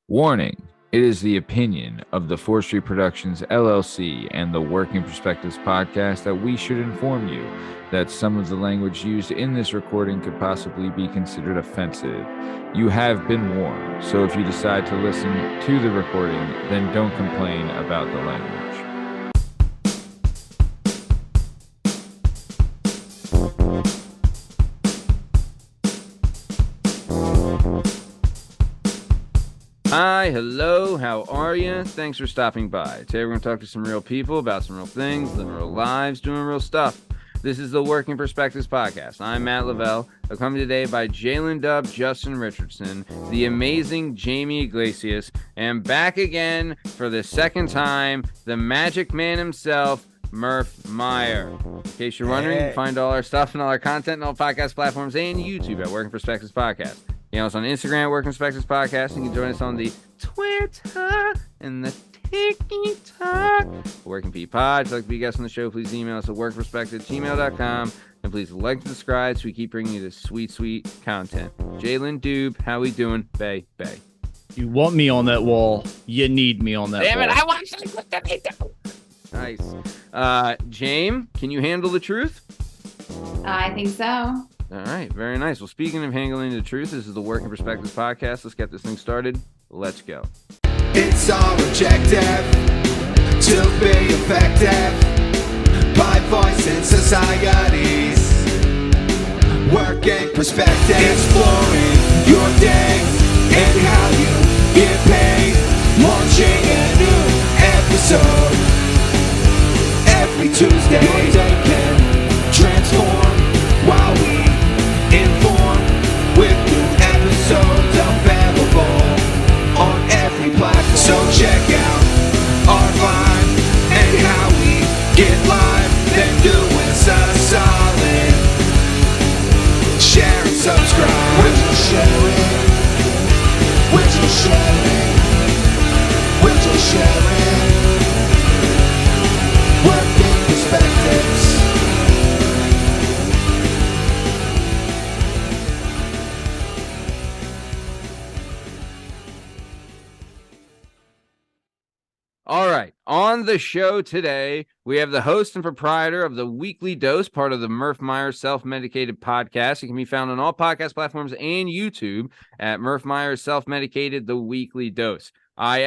Warning. It is the opinion of the 4th Street Productions LLC and the Working Perspectives podcast that we should inform you that some of the language used in this recording could possibly be considered offensive. You have been warned, so if you decide to listen to the recording, then don't complain about the language. Hi, hello, how are you? Thanks for stopping by. Today we're going to talk to some real people about some real things, living real lives, doing real stuff. This is the Working Perspectives podcast. I'm Matt Lavelle, accompanied today by jdub, Justin Richardson, the amazing Jamie Iglesias, and back again for the second time, the magic man himself, Murf Meyer. In case you're wondering, you can find all our stuff and all our content on all podcast platforms and YouTube at Working Perspectives Podcast. You know, it's on Instagram, Working Perspectives Podcast. You can join us on the Twitter and the TikTok. Working P Pod. If you'd like to be a guest on the show, please email us at workperspective@gmail.com. And please like and subscribe so we keep bringing you this sweet, sweet content. Jdub, how we doing? Bay. You want me on that wall. You need me on that wall. Damn it, I want to. Nice. James, can you handle the truth? I think so. All right, very nice. Well, speaking of handling the truth, this is the Working Perspectives podcast. Let's get this thing started. Let's go. It's our objective to be effective by voicing societies. Working perspective, exploring your day and how you get paid. Launching a new episode every Tuesday. Your day can transform while we inform with new episodes available on every platform. So check out our vibe and how we get live. Then do us a solid. Share and subscribe. We're just sharing. We're just sharing. We're just sharing. Working perspectives. All right. On the show today, we have the host and proprietor of the Weekly Dose, part of the Murf Meyer Self-Medicated podcast. It can be found on all podcast platforms and YouTube at Murf Meyer Self-Medicated, the Weekly Dose. I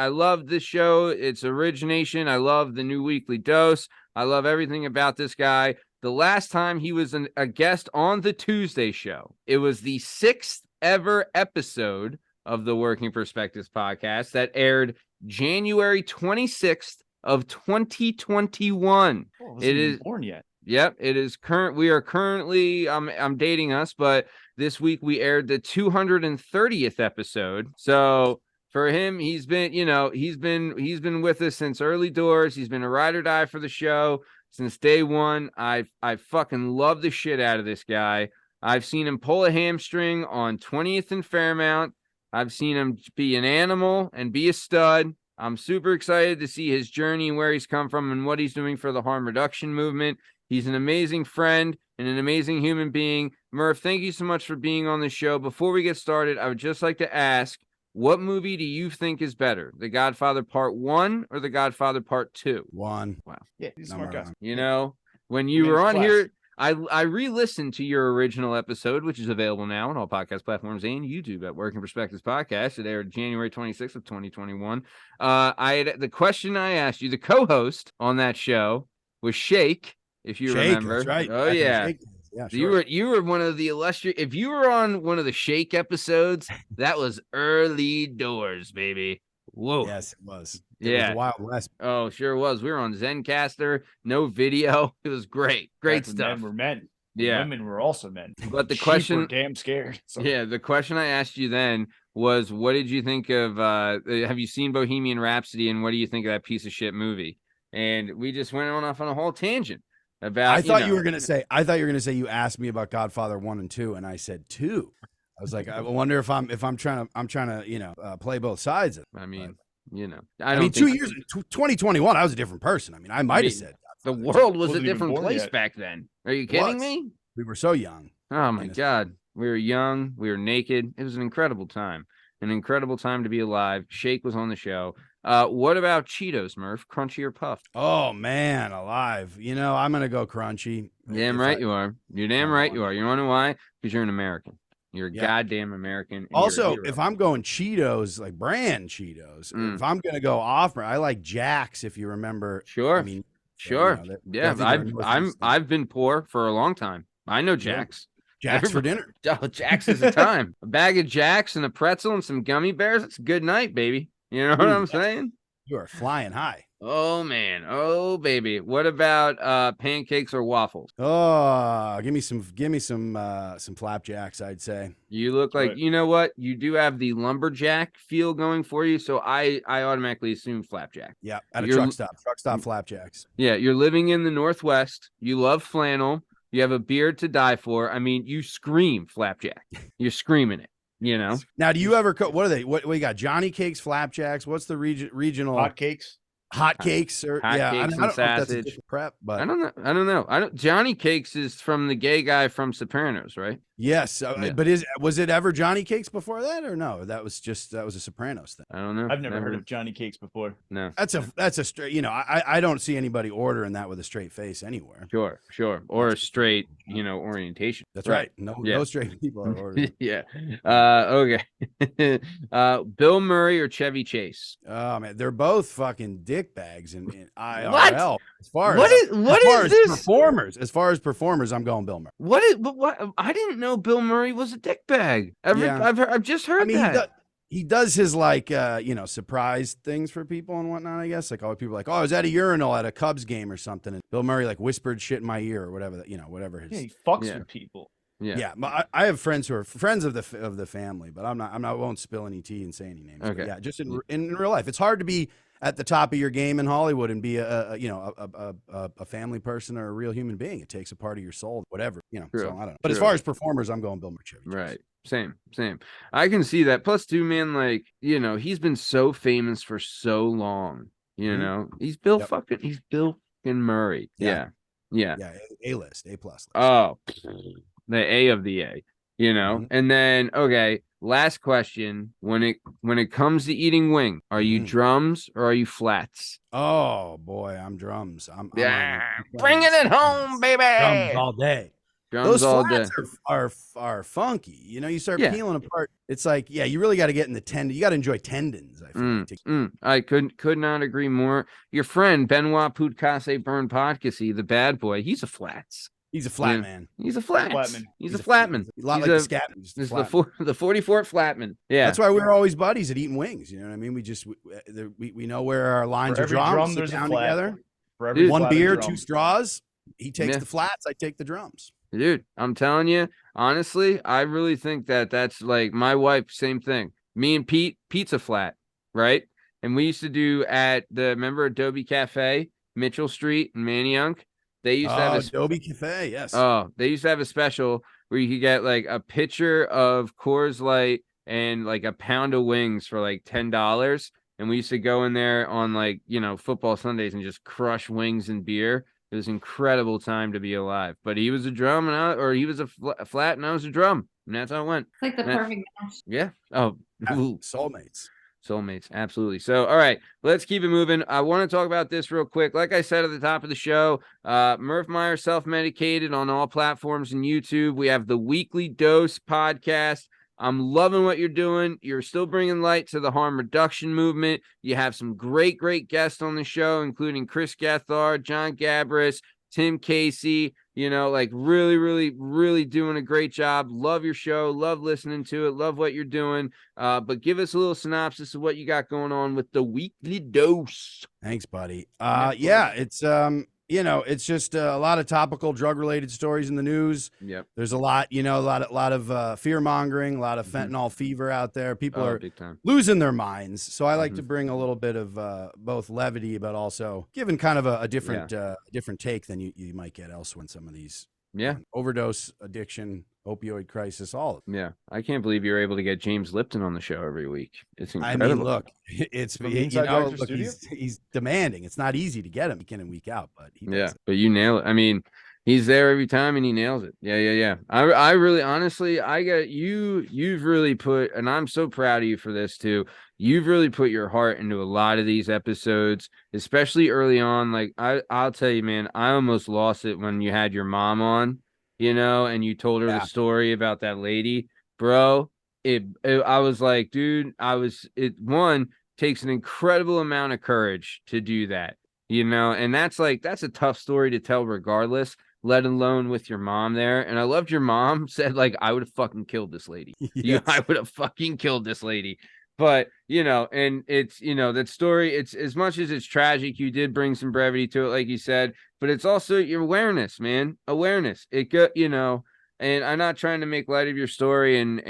love this show. Its origination. I love the new Weekly Dose. I love everything about this guy. The last time he was a guest on the Tuesday show, it was the 6th ever episode of the Working Perspectives podcast that aired January 26th of 2021. It is born yet. Yep, it is current. We are currently I'm dating us, but this week we aired the 230th episode. So for him, he's been with us since early doors. He's been a ride or die for the show since day one. I fucking love the shit out of this guy. I've seen him pull a hamstring on 20th and Fairmount. I've seen him be an animal and be a stud. I'm super excited to see his journey and where he's come from and what he's doing for the harm reduction movement. He's an amazing friend and an amazing human being. Murf, thank you so much for being on the show. Before we get started, I would just like to ask, what movie do you think is better, The Godfather Part 1 or The Godfather Part 2? 1. Wow. Yeah, he's a smart guy. You know, when you were on here, I re-listened to your original episode, which is available now on all podcast platforms and YouTube at Working Perspectives Podcast. It aired January 26th of 2021. The question I asked you, the co-host on that show was Shake, if you remember. That's right. Oh, yeah. Yeah, sure. You were one of the illustrious. If you were on one of the Shake episodes, that was early doors, baby. Whoa. Yes, it was. Yeah. It was the Wild West. Oh, sure was. We were on Zencaster, no video. It was great. Great stuff. Men were men. Yeah. Women were also men. But the Sheep question, were damn scared. So. yeah, the question I asked you then was, what did you think of, have you seen Bohemian Rhapsody and what do you think of that piece of shit movie? And we just went off on a whole tangent about, I thought you were going to say you asked me about Godfather 1 and 2 and I said 2. I was like, I wonder if I'm trying to, play both sides. I mean, I mean, 2 years, 2021, I was a different person. I mean, I might have said the world was a Wasn't even different born place yet. back then. Are you kidding me? We were so young. Oh my God. We were young. We were naked. It was an incredible time. An incredible time to be alive. Shake was on the show. What about Cheetos, Murph? Crunchy or puffed? Oh man, alive. I'm gonna go crunchy. Damn right you are. You're damn right you are. You want to know why? Because you're an American. You're a goddamn American. And Also, you're a hero. if I'm going Cheetos, like brand Cheetos, if I'm gonna go off, I like Jack's. If you remember, sure, I mean, sure, yeah. I've been poor for a long time. I know Jack's. Jack's for dinner. Oh, Jack's is a time. A bag of Jack's and a pretzel and some gummy bears. It's a good night, baby. You know what I'm saying? You are flying high. Oh man, oh baby. What about pancakes or waffles? Oh, give me some flapjacks, I'd say. You look like you know what? You do have the lumberjack feel going for you, so I automatically assume flapjack. Yeah, at a truck stop flapjacks. Yeah, you're living in the Northwest. You love flannel. You have a beard to die for. I mean, you scream flapjack. You're screaming it. Now, do you ever what are they? What we got? Johnny cakes, flapjacks. What's the regional hotcakes? Hotcakes, or I don't know if that's a different prep, but I don't know. Johnny Cakes is from the gay guy from Sopranos, right? Yes, but was it ever Johnny Cakes before that, or no? That was a Sopranos thing. I don't know. I've never heard of Johnny Cakes before. No, that's a straight. I don't see anybody ordering that with a straight face anywhere. Sure, or a straight, orientation. That's right. No straight people are ordering. Yeah. Okay. Bill Murray or Chevy Chase? Oh man, they're both fucking dick bags in IRL. What? As far as performers, I'm going Bill Murray. What? I didn't know Bill Murray was a dick bag. I've just heard that. He does his surprise things for people and whatnot. I guess all people are like, oh, I was at a urinal at a Cubs game or something, and Bill Murray whispered shit in my ear or whatever whatever his. Yeah, he fucks with people. Yeah. I have friends who are friends of the family, but I won't spill any tea and say any names. Okay. Yeah, just in real life, it's hard to be at the top of your game in Hollywood and be a family person or a real human being. It takes a part of your soul, whatever. So I don't know. But as far as performers, I'm going Bill Murray. Right. Same. I can see that. Plus, too, man, he's been so famous for so long. He's Bill he's Bill fucking Murray. Yeah. A-list, A+. Oh, the A of the A. And then last question: when it comes to eating wing, are you drums or are you flats? Oh boy, I'm drums. I'm bringing it home, baby. Drums all day. Those flats are funky. You start peeling apart. It's like, you really got to get in the tendon. You got to enjoy tendons. I feel I could not agree more. Your friend Benoit Pudkase Burn Podkasy, the bad boy, he's a flats. He's a flat man. He's a flatman. He's a flatman. A lot like the scat. This is the 44th flatman. Yeah, that's why we're always buddies at eating wings. You know what I mean? We know where our lines are drawn. Sit down together. For every one beer, 2 straws. He takes the flats. I take the drums. Dude, I'm telling you, honestly, I really think that's like my wife. Same thing. Me and Pete's a flat, right? And we used to do remember Adobe Cafe, Mitchell Street in Manayunk. They used to have Adobe Cafe, yes. Oh, they used to have a special where you could get a pitcher of Coors Light and a pound of wings for $10. And we used to go in there on football Sundays and just crush wings and beer. It was an incredible time to be alive. But he was a drum he was a flat and I was a drum. And that's how it went. It's like the perfect match. Yeah. Oh, Soulmates, absolutely. So, all right, let's keep it moving. I want to talk about this real quick. Like I said at the top of the show, Murf Meyer, self-medicated on all platforms and YouTube. We have the Weekly Dose podcast. I'm loving what you're doing. You're still bringing light to the harm reduction movement. You have some great guests on the show, including Chris Gathard, John Gabris, Tim Casey, really, really, really doing a great job. Love your show. Love listening to it. Love what you're doing. But give us a little synopsis of what you got going on with the Weekly Dose. Thanks, buddy. It's just a lot of topical drug-related stories in the news. Yep. There's a lot of fear-mongering, a lot of fentanyl fever out there. People are losing their minds. So I like to bring a little bit of both levity, but also giving kind of a different take than you might get elsewhere in some of these. Yeah. Overdose, addiction, opioid crisis, all of them. Yeah. I can't believe you're able to get James Lipton on the show every week. It's incredible. I mean, look, he's demanding. It's not easy to get him week in and week out, but he does it. But you nail it. I mean, He's there every time and he nails it. Yeah. I really, honestly, I got you. You've really put, and I'm so proud of you for this too. You've really put your heart into a lot of these episodes, especially early on. Like I'll tell you, man, I almost lost it when you had your mom on, and you told her the story about that lady, bro. I was like, dude, one takes an incredible amount of courage to do that, and that's a tough story to tell regardless, let alone with your mom there. And I loved your mom said, like, I would have fucking killed this lady. Yes. I would have fucking killed this lady. But, and it's, that story, it's as much as it's tragic, you did bring some brevity to it, like you said, but it's also your awareness, man. Awareness. It got, and I'm not trying to make light of your story and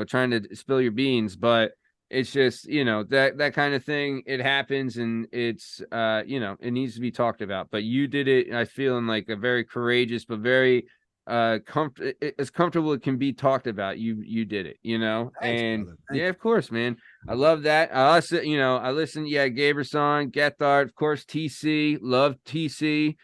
trying to spill your beans, but it's just, that kind of thing. It happens, and it's, it needs to be talked about. But you did it, I feel, in like a very courageous, but very as comfortable it can be talked about. You did it, Thanks, and brother. yeah, of course, man. I love that. I also, I listened. Yeah, Gaber song, Gethard, of course. TC, love TC.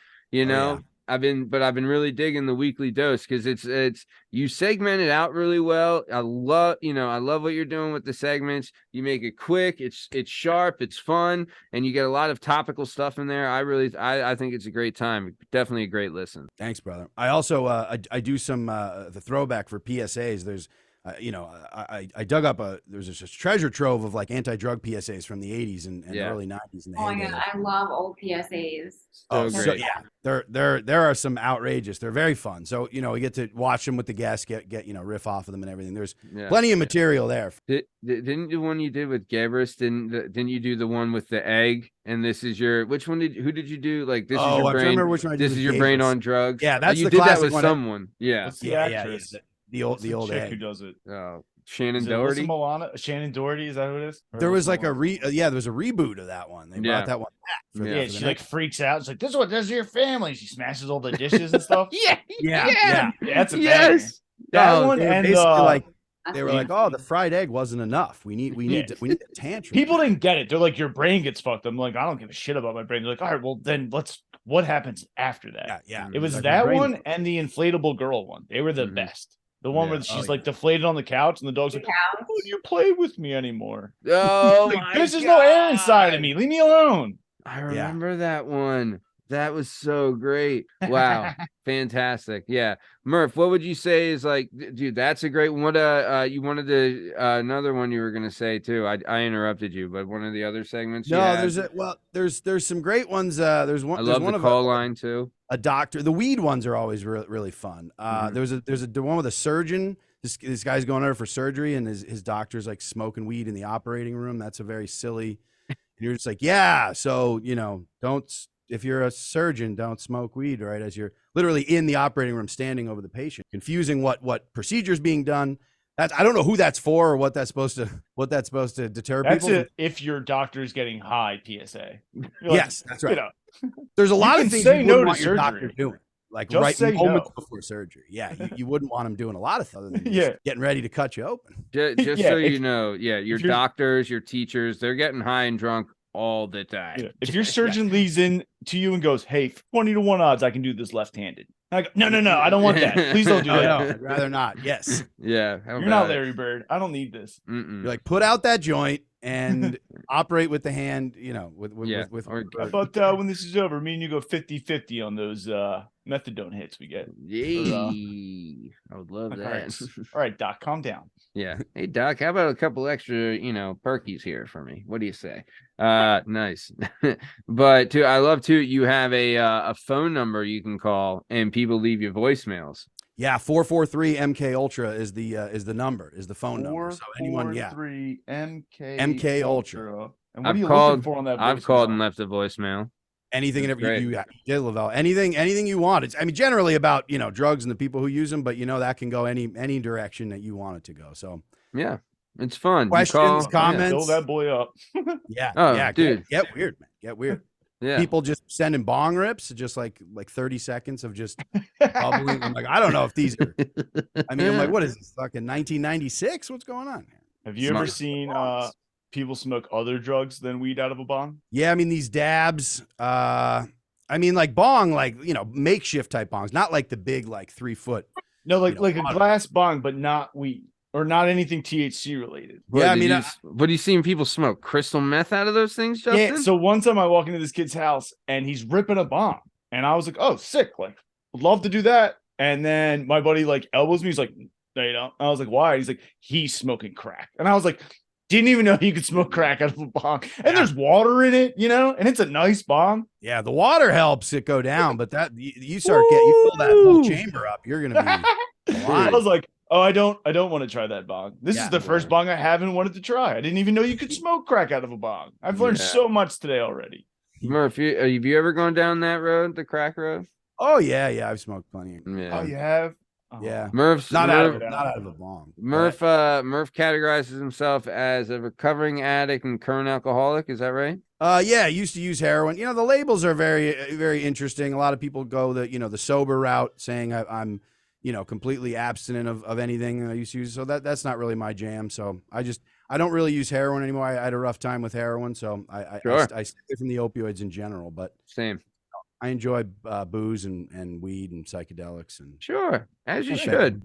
I've been really digging the weekly dose because it's you segment it out really well. I love what you're doing with the segments. You make it quick, it's sharp, it's fun, and you get a lot of topical stuff in there. I think it's a great time. Definitely a great listen. Thanks, brother. I also I do some the throwback for PSAs. There's I dug up there's this treasure trove of like anti-drug PSAs from the 80s and early 90s. Oh my God, I love old PSAs. So yeah, there are some outrageous. They're very fun. So we get to watch them with the guests, get riff off of them and everything. There's plenty of material there. Didn't the one you did with Gabrus? Didn't you do the one with the egg? And this is who did you do? Like this is your brain. I remember which one I did. This is your brain on drugs. Yeah, that's you the did that with one. Someone. Yeah. What's the actress? The old chick egg. who does it. Shannon Doherty. Shannon Doherty, is that who it is? There was like there was a reboot of that one. They brought that one back. She like freaks out. It's like, this is what does to your family. She smashes all the dishes and stuff. Yeah. That's a banger. That one and they were like, oh, the fried egg wasn't enough. We need a tantrum. People didn't get it. They're like, your brain gets fucked. I'm like, I don't give a shit about my brain. They're like, all right, well then what happens after that? Yeah. It was that one and the inflatable girl one. They were the best. The one where she's like deflated on the couch and the dog's like, "Why don't you play with me anymore?" Oh, like, there's no air inside of me. Leave me alone. I remember that one. That was so great. Wow. Fantastic. Yeah. Murf, what would you say is like, dude, that's a great one. What you wanted to another one you were gonna say too. I interrupted you, but one of the other segments. No, there's some great ones. There's one. I love the call line too. A doctor. The weed ones are always really fun. There's the one with a surgeon. This guy's going over for surgery, and his doctor's like smoking weed in the operating room. That's a very silly. And you're just like, yeah. So don't. If you're a surgeon, don't smoke weed, right? As you're literally in the operating room, standing over the patient, confusing what procedure's being done. I don't know who that's for or what that's supposed to deter people. That's if your doctor's getting high PSA. Yes, that's right. There's a lot of things you wouldn't want your doctor doing, like just right moments before surgery. Yeah, you wouldn't want him doing a lot of other than getting ready to cut you open. Just so you know, your doctors, your teachers, they're getting high and drunk all the time. Yeah. If your surgeon leads in to you and goes, "Hey, 20-1 odds, I can do this left-handed." I go, no, I don't want that. Please don't do that. No, I'd rather not. Yes. Yeah. You're not Larry Bird. I don't need this. You're like, put out that joint and operate with the hand, with But when this is over, me and you go 50-50 on those methadone hits we get. Yay. I would love that. All right, Doc, calm down. Yeah. Hey, Doc, how about a couple extra, perkies here for me? What do you say? Nice. But too, I love too, you have a phone number you can call and people leave you voicemails. Yeah, 443 MK Ultra is the number, is the phone number. So anyone, 443 MK Ultra. And what are you looking for on that voicemail? I've called and left a voicemail. Anything and everything you did, Lavelle. Anything you want. It's generally about drugs and the people who use them, but that can go any direction that you want it to go. So yeah, it's fun. Questions, comments, fill that boy up. Dude, get weird, man. Get weird. Yeah, people just sending bong rips, just like 30 seconds of just bubbling. I'm like, I don't know if these are. I'm like, what is this? Fucking 1996? What's going on here? Have you ever seen people smoke other drugs than weed out of a bong? Yeah, I mean these dabs. I mean, like bong, like, makeshift type bongs, not like the big, like 3 foot. No, like a glass bong, but not weed or not anything THC related. Yeah, I mean, what are you seeing people smoke? Crystal meth out of those things, Justin? Yeah. So one time I walk into this kid's house and he's ripping a bong, and I was like, "Oh, sick! Like, would love to do that." And then my buddy like elbows me. He's like, "No, you don't." I was like, "Why?" He's like, "He's smoking crack," and I was like, "Didn't even know you could smoke crack out of a bong." And there's water in it, and it's a nice bong. Yeah, the water helps it go down, but that you start getting, you fill that whole chamber up, you're gonna be. I was like, "Oh, I don't want to try that bong. This is the first bong I haven't wanted to try. I didn't even know you could smoke crack out of a bong. I've learned so much today already." Murph, have you ever gone down that road, the crack road? Oh yeah, I've smoked plenty. Yeah. Oh, you have? Oh. Yeah, Murph's not out of a bong. Murph categorizes himself as a recovering addict and current alcoholic. Is that right? Yeah, I used to use heroin. The labels are very, very interesting. A lot of people go the sober route, saying I'm completely abstinent of anything I used to use. So that's not really my jam. So I don't really use heroin anymore. I had a rough time with heroin, so I stay away from the opioids in general. But same. I enjoy booze and weed and psychedelics and as you should.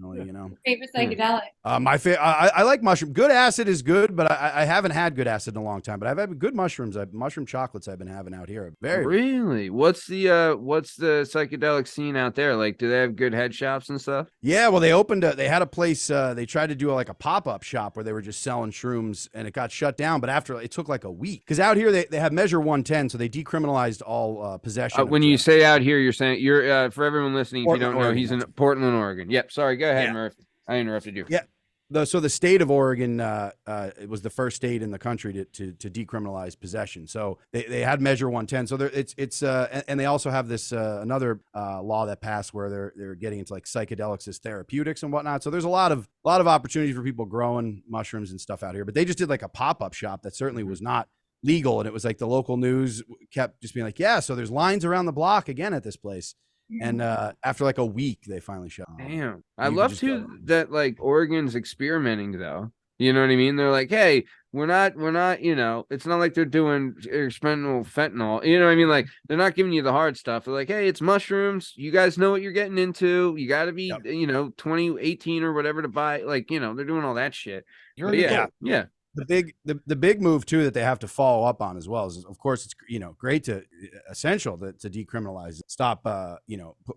Favorite psychedelic? My favorite. I like mushroom. Good acid is good, but I haven't had good acid in a long time. But I've had good mushrooms. Mushroom chocolates I've been having out here. Really. What's the psychedelic scene out there? Like, do they have good head shops and stuff? Yeah, well, they had a place. They tried to do a pop-up shop where they were just selling shrooms, and it got shut down. But after it took like a week, because out here they have Measure 110, so they decriminalized all possession. When you say out here, you're saying you're for everyone listening. If you don't know, he's in Portland, Oregon. Yep. Sorry. Go ahead, Murph. I interrupted you. Yeah. So the state of Oregon it was the first state in the country to decriminalize possession. So they had Measure 110. So it's and they also have this another law that passed where they're getting into like psychedelics as therapeutics and whatnot. So there's a lot of opportunities for people growing mushrooms and stuff out here. But they just did like a pop-up shop that certainly was not legal, and it was like the local news kept just being like, yeah, so there's lines around the block again at this place. And after like a week, they finally shut down. Damn. I love too that like Oregon's experimenting though. You know what I mean? They're like, hey, we're not, it's not like they're doing experimental fentanyl. You know what I mean? Like they're not giving you the hard stuff. They're like, hey, it's mushrooms. You guys know what you're getting into. You got to be, 18 or whatever to buy. Like, they're doing all that shit. Yeah. The big move too that they have to follow up on as well is, of course, it's essential to decriminalize, stop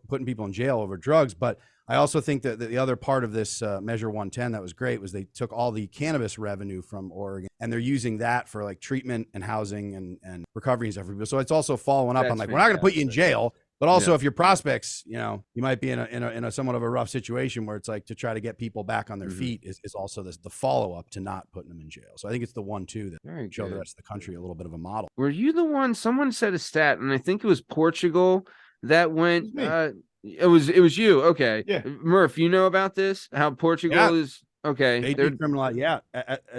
putting people in jail over drugs. But I also think that the other part of this Measure 110 that was great was they took all the cannabis revenue from Oregon and they're using that for like treatment and housing and recovery and stuff for people. So it's also following up on like, we're not going to put you in jail. But also, if your prospects, you might be in a somewhat of a rough situation where it's like to try to get people back on their feet is also the follow up to not putting them in jail. So I think it's the 1-2 that show the rest of the country a little bit of a model. Were you the one? Someone said a stat, and I think it was Portugal that went. It was you. Okay, yeah. Murph, you know about this? How Portugal is okay? They decriminalize,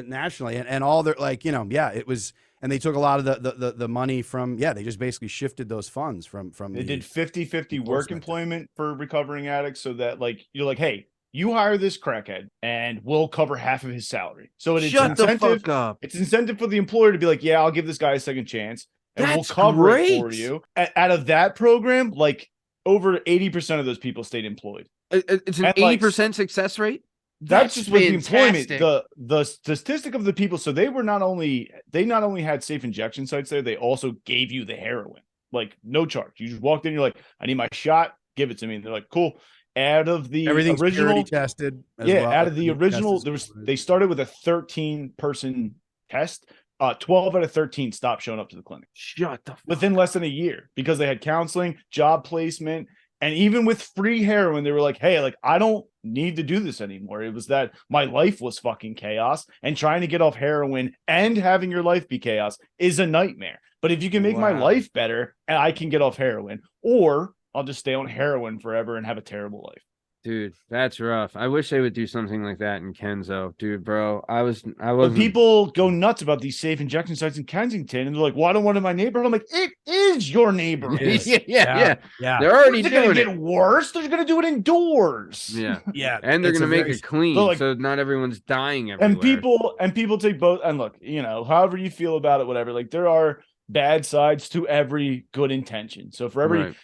nationally, and all their it was. And they took a lot of the money from, they just basically shifted those funds from. They did 50-50 work employment for recovering addicts so that you're like, hey, you hire this crackhead and we'll cover half of his salary. So it's incentive. The fuck up. It's incentive for the employer to be like, yeah, I'll give this guy a second chance and we'll cover it for you. Out of that program, over 80% of those people stayed employed. It's an 80% success rate. That's just with the employment. The statistic of the people. So they not only had safe injection sites there, they also gave you the heroin, no charge. You just walked in, you're like, I need my shot, give it to me. And they're like, cool. Out of the original tested, out of the original, they started with a 13-person test. 12 out of 13 stopped showing up to the clinic. Within less than a year because they had counseling, job placement. And even with free heroin, they were like, hey, I don't need to do this anymore. It was that my life was fucking chaos, and trying to get off heroin and having your life be chaos is a nightmare. But if you can make my life better and I can get off heroin, or I'll just stay on heroin forever and have a terrible life. Dude, that's rough. I wish they would do something like that in Kenzo. Dude, bro, I was. But people go nuts about these safe injection sites in Kensington, and they're like, well, I don't want it in my neighborhood. I'm like, it is your neighborhood. Yeah. They're already doing it. They're going to get worse. They're going to do it indoors. Yeah. And they're going to make it clean so not everyone's dying everywhere. And people take both. And look, however you feel about it, whatever. There are bad sides to every good intention. So for every,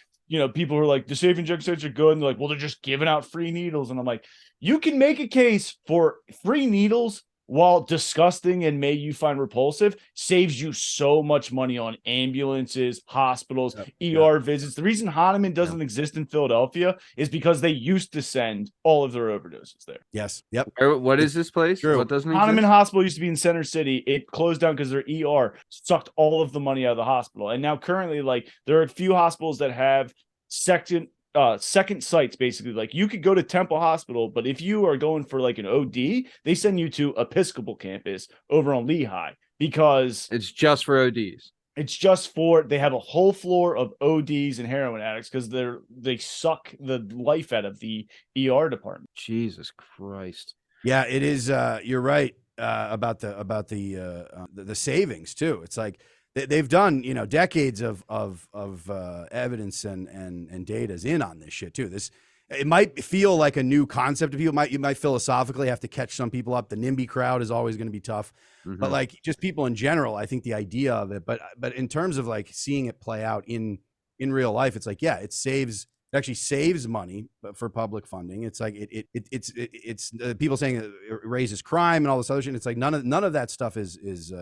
people who are like, the safe injection sites are good, and they're like, well, they're just giving out free needles. And I'm like, you can make a case for free needles, while disgusting and may you find repulsive, saves you so much money on ambulances, hospitals, ER visits. The reason Hahnemann doesn't exist in Philadelphia is because they used to send all of their overdoses there. Yes. Yep. What is this place? True. What doesn't Hahnemann exist? Hospital used to be in Center City. It closed down because their ER sucked all of the money out of the hospital. And now currently, like, there are a few hospitals that have second sites, basically. Like, you could go to Temple Hospital, but if you are going for like an OD, they send you to Episcopal campus over on Lehigh, because it's just for ODs. It's just for, they have a whole floor of ODs and heroin addicts because they suck the life out of the ER department. Jesus Christ. Yeah, it is. You're right about the savings too. It's like they've done, decades of evidence and data's in on this shit too. It might feel like a new concept to people. You might philosophically have to catch some people up. The NIMBY crowd is always going to be tough, but like just people in general, I think the idea of it. But in terms of like seeing it play out in real life, it's like, yeah, it actually saves money for public funding. It's like it's people saying it raises crime and all this other shit. It's like none of that stuff is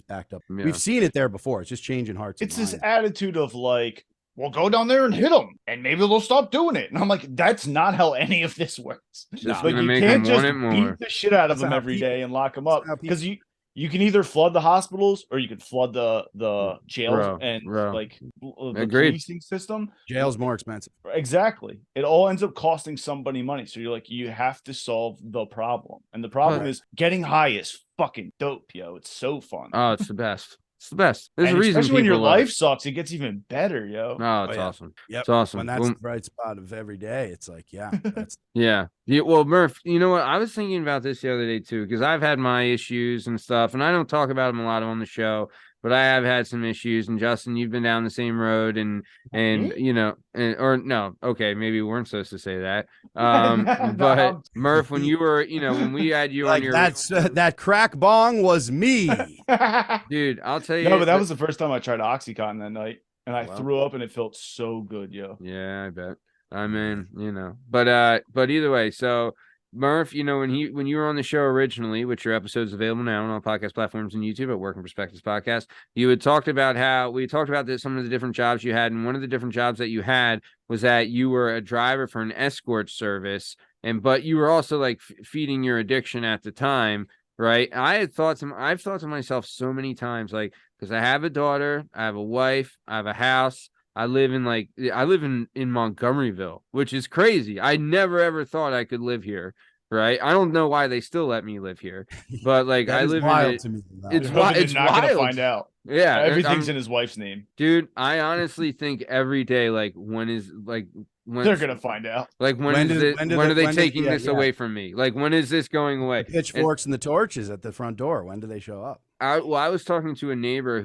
backed up. Yeah. We've seen it there before. It's just changing hearts. It's this attitude of like, well, go down there and hit them, and maybe they'll stop doing it. And I'm like, that's not how any of this works. Like, you can't just beat the shit out of them every day and lock them up, because you can either flood the hospitals or you can flood the jails and like the policing system. Jail's more expensive. Exactly. It all ends up costing somebody money. So you're like, you have to solve the problem. And the problem is getting high is fucking dope, yo. It's so fun. Oh, it's the best. It's the best. There's a reason, especially when your life sucks, it gets even better, yo. Oh, it's awesome. Yep. It's awesome. When that's the bright spot of every day, it's like, that's yeah. Well, Murf, you know what? I was thinking about this the other day too, because I've had my issues and stuff, and I don't talk about them a lot on the show, but I have had some issues. And Justin, you've been down the same road, and or no, okay, maybe we weren't supposed to say that. But Murf, when you were, when we had you like, on your, that crack bong was me, dude. I'll tell you. No, but that was the first time I tried OxyContin that night, and I threw up, and it felt so good, yo. Yeah, I bet. I mean, but either way, so Murf, when you were on the show originally, which your episode's available now on all podcast platforms and YouTube at Working Perspectives Podcast, you had talked about some of the different jobs you had, and one of the different jobs that you had was that you were a driver for an escort service, but you were also like feeding your addiction at the time, right? I've thought to myself so many times, like, because I have a daughter, I have a wife, I have a house. I live in Montgomeryville, which is crazy. I never ever thought I could live here, right? I don't know why they still let me live here, but like I live in it. It's wild. It's not wild. Gonna find out. Yeah, everything's in his wife's name, dude. I honestly think every day, like, when they're gonna find out. Like, when are they taking this away from me? Like, when is this going away? The pitchforks and the torches at the front door. When do they show up? I was talking to a neighbor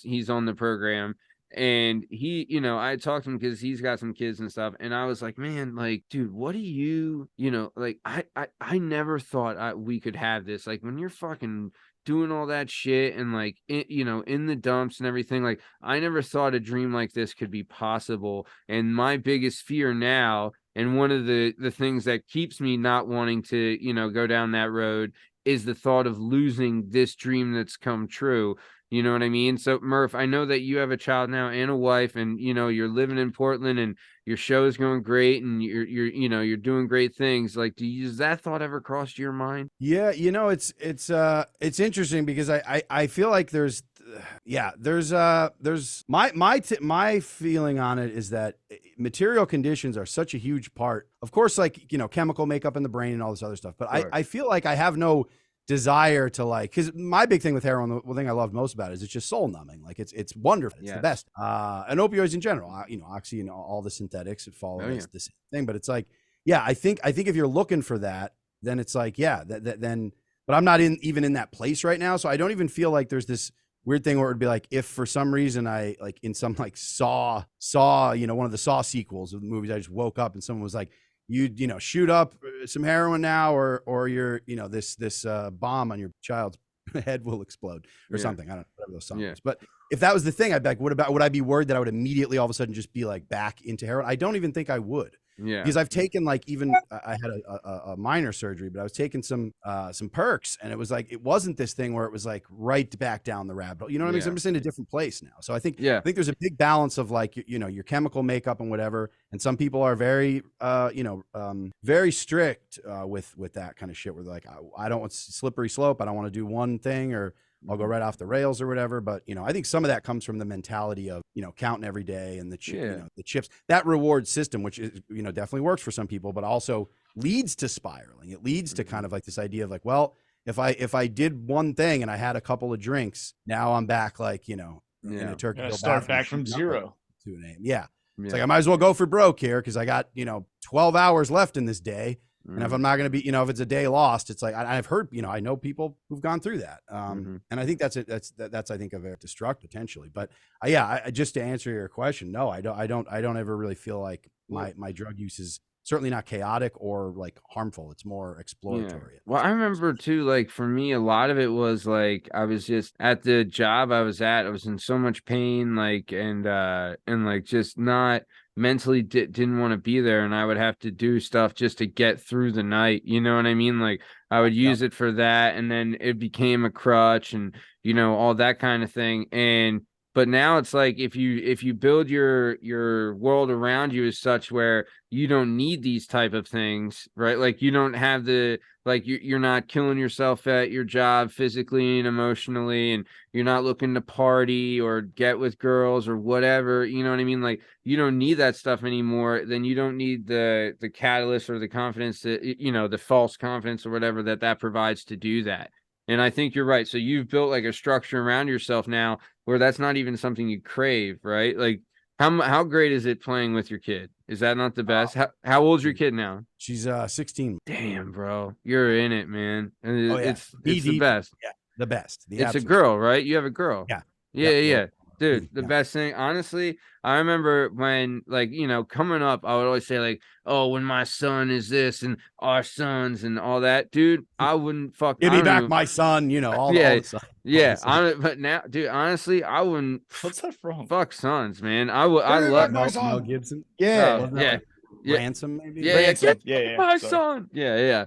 he's on the program. And he, I talked to him because he's got some kids and stuff. And I was like, man, like, dude, what do you, like, I never thought we could have this. Like, when you're fucking doing all that shit and like, in the dumps and everything, like, I never thought a dream like this could be possible. And my biggest fear now, and one of the things that keeps me not wanting to, go down that road, is the thought of losing this dream that's come true. You know what I mean? So, Murf, I know that you have a child now and a wife, and you're living in Portland, and your show is going great, and you're doing great things. Like, does that thought ever cross your mind? Yeah, it's interesting because I feel like there's my feeling on it is that material conditions are such a huge part. Of course, like, chemical makeup in the brain and all this other stuff, but sure. I feel like I have no desire to, like, because my big thing with heroin, the thing I love most about it is it's just soul numbing. Like, it's wonderful. It's the best. And opioids in general, oxy and all the synthetics, it follows this thing. But it's like, I think if you're looking for that, then it's like, then, but I'm not even in that place right now. So I don't even feel like there's this weird thing where it would be like, if for some reason I, like, in some like Saw, one of the Saw sequels of the movies, I just woke up and someone was like, you shoot up some heroin now, or you're, this bomb on your child's head will explode or something. I don't know whatever those songs. Yeah. But if that was the thing, I'd be like, would I be worried that I would immediately all of a sudden just be like back into heroin? I don't even think I would. Yeah. Because I've taken like even I had a minor surgery, but I was taking some perks, and it was like it wasn't this thing where it was like right back down the rabbit hole. You know what I mean? So I'm just in a different place now. So I think there's a big balance of like your chemical makeup and whatever. And some people are very very strict with that kind of shit. Where they're like, I don't want slippery slope. I don't want to do one thing or I'll go right off the rails or whatever. But, I think some of that comes from the mentality of, counting every day and the chips, that reward system, which is, definitely works for some people, but also leads to spiraling. It leads to kind of like this idea of like, well, if I did one thing and I had a couple of drinks, now I'm back like, in a turkey. Start back from zero to an aim. Yeah. It's like, I might as well go for broke here because I got, 12 hours left in this day. And if I'm not going to be, if it's a day lost, it's like I've heard, I know people who've gone through that, and I think that's I think a very destructive potentially. But just to answer your question, no, I don't ever really feel like my drug use is certainly not chaotic or like harmful. It's more exploratory. Yeah. Well, I remember too, like for me, a lot of it was like I was just at the job I was at. I was in so much pain, like and like just not. Mentally didn't want to be there, and I would have to do stuff just to get through the night. You know what I mean? Like I would use it for that, and then it became a crutch, and all that kind of thing. But now it's like if you build your world around you as such where you don't need these type of things, right? Like you don't have you're not killing yourself at your job physically and emotionally, and you're not looking to party or get with girls or whatever, you know what I mean? Like you don't need that stuff anymore. Then you don't need the catalyst or the confidence that, the false confidence or whatever that provides to do that. And I think you're right. So you've built like a structure around yourself now where that's not even something you crave, right? Like how great is it playing with your kid? Is that not the best? How old's your kid now? She's 16. Damn, bro. You're in it, man. And it's the best. Yeah, the best. It's a girl, right? You have a girl. Yeah. Yeah. Dude, the best thing, honestly, I remember when, like, coming up, I would always say, like, oh, when my son is this and our sons and all that, dude, I wouldn't fuck. Give me back my son, all the son. Yeah, but now, dude, honestly, I wouldn't. What's that from? Fuck sons, man. I love Mel Gibson. Yeah. Ransom, maybe. Ransom. My son. Yeah.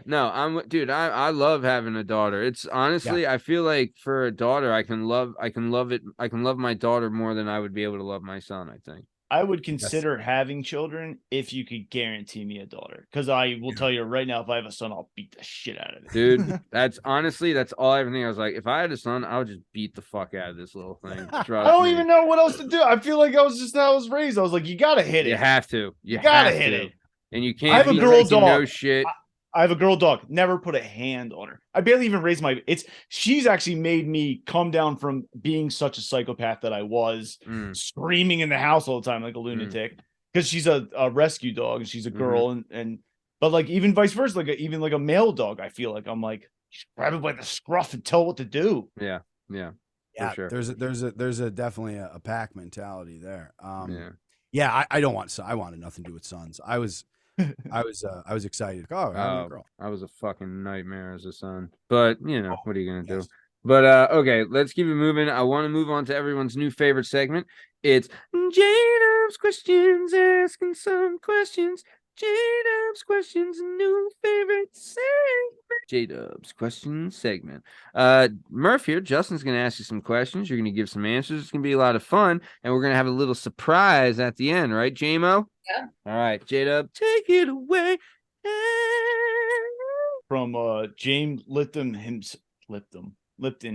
No, I love having a daughter. It's honestly, I feel like for a daughter, I can love my daughter more than I would be able to love my son, I think. I would consider having children if you could guarantee me a daughter. Because I will tell you right now, if I have a son, I'll beat the shit out of it. Dude, that's all I ever think. I was like, if I had a son, I would just beat the fuck out of this little thing. I don't even know what else to do. I feel like I was just how I was raised. I was like, you gotta hit it. You have to. You gotta hit it. And you can't. I have a girl dog. No shit. I have a girl dog. Never put a hand on her. I barely even raised she's actually made me come down from being such a psychopath that I was, screaming in the house all the time like a lunatic, because she's a rescue dog and she's a girl, but like even vice versa, like even like a male dog, I feel like I'm like grab it by the scruff and tell what to do. Yeah. For sure. There's definitely a pack mentality there. I don't want I wanted nothing to do with sons. I was excited. Oh, a girl. I was a fucking nightmare as a son. But what are you gonna do? But okay, let's keep it moving. I want to move on to everyone's new favorite segment. It's J-Dub's questions, asking some questions. J-Dub's questions, new favorite segment. J-Dub's questions segment. Murf here. Justin's gonna ask you some questions. You're gonna give some answers. It's gonna be a lot of fun, and we're gonna have a little surprise at the end, right, J-Mo? Yeah. All right, J-Dub, take it away. From James Lipton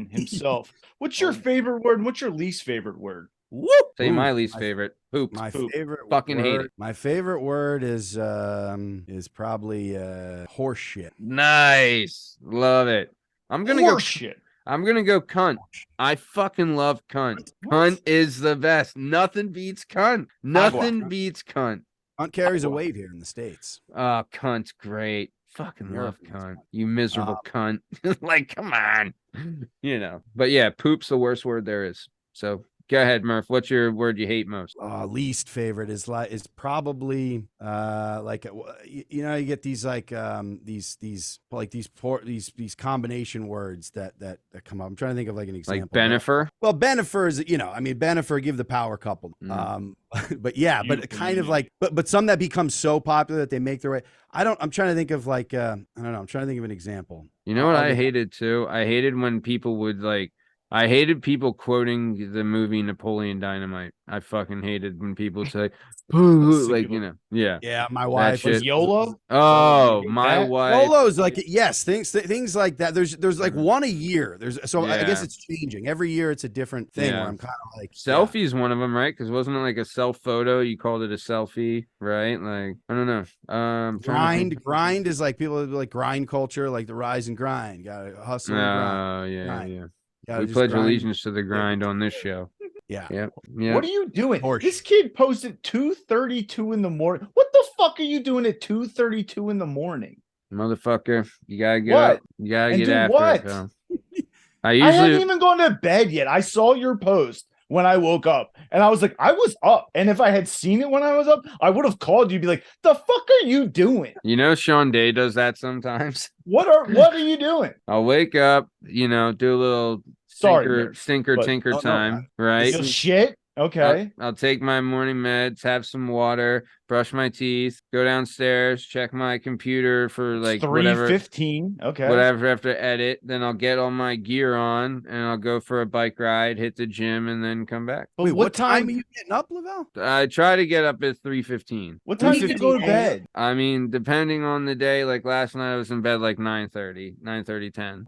himself. What's your favorite word? And what's your least favorite word? Whoop! Say my least favorite. Poop. My favorite. Fucking hate it. My favorite word is probably horse shit. Nice. Love it. I'm gonna go shit. I'm gonna go cunt. I fucking love cunt. Cunt is the best. Nothing beats cunt. Nothing beats cunt. Cunt carries a weight here in the States. Oh, cunt's great. Fucking love cunt. You miserable cunt. Like, come on. But yeah, poop's the worst word there is. So Go ahead, Murph. What's your word you hate most? Least favorite is probably you know, you get these these combination words that come up. I'm trying to think of like an example. Like Benifer. Well, Benifer is, you know, I mean, Benifer, give the power couple. But yeah, but kind of like, but some that become so popular that they make their way. I'm trying to think of like, I don't know. I'm trying to think of an example. You know what I hated too? I hated when people would like, I hated people quoting the movie Napoleon Dynamite. I fucking hated when people say, like, you know, yeah. Yeah, my wife was YOLO. Oh, my wife. YOLO's like, yes, things like that. There's like one a year. I guess it's changing. Every year it's a different thing where I'm kind of like selfie is one of them, right? Because wasn't it like a self photo? You called it a selfie, right? Like, I don't know. Grind is like people like grind culture, like the rise and grind. Gotta hustle and grind. Grind. Yeah. We pledge allegiance to the grind on this show. Yeah. Yep. What are you doing? This kid posted 2:32 in the morning. What the fuck are you doing at 2:32 in the morning? Motherfucker, you gotta get up. You gotta get after it, pal. I haven't even gone to bed yet. I saw your post when I woke up, and I was like, I was up. And if I had seen it when I was up, I would have called you, be like, the fuck are you doing? You know, Sean Day does that sometimes. What are you doing? I'll wake up, you know, do a little tinker time, right? Shit. Okay. I'll take my morning meds, have some water, brush my teeth, go downstairs, check my computer for like 3:15. Okay. Whatever after edit. Then I'll get all my gear on and I'll go for a bike ride, hit the gym, and then come back. Wait, what time are you getting up, Lavelle? I try to get up at 3:15. What time do you go to bed? I mean, depending on the day, like last night I was in bed like 9:30, 10.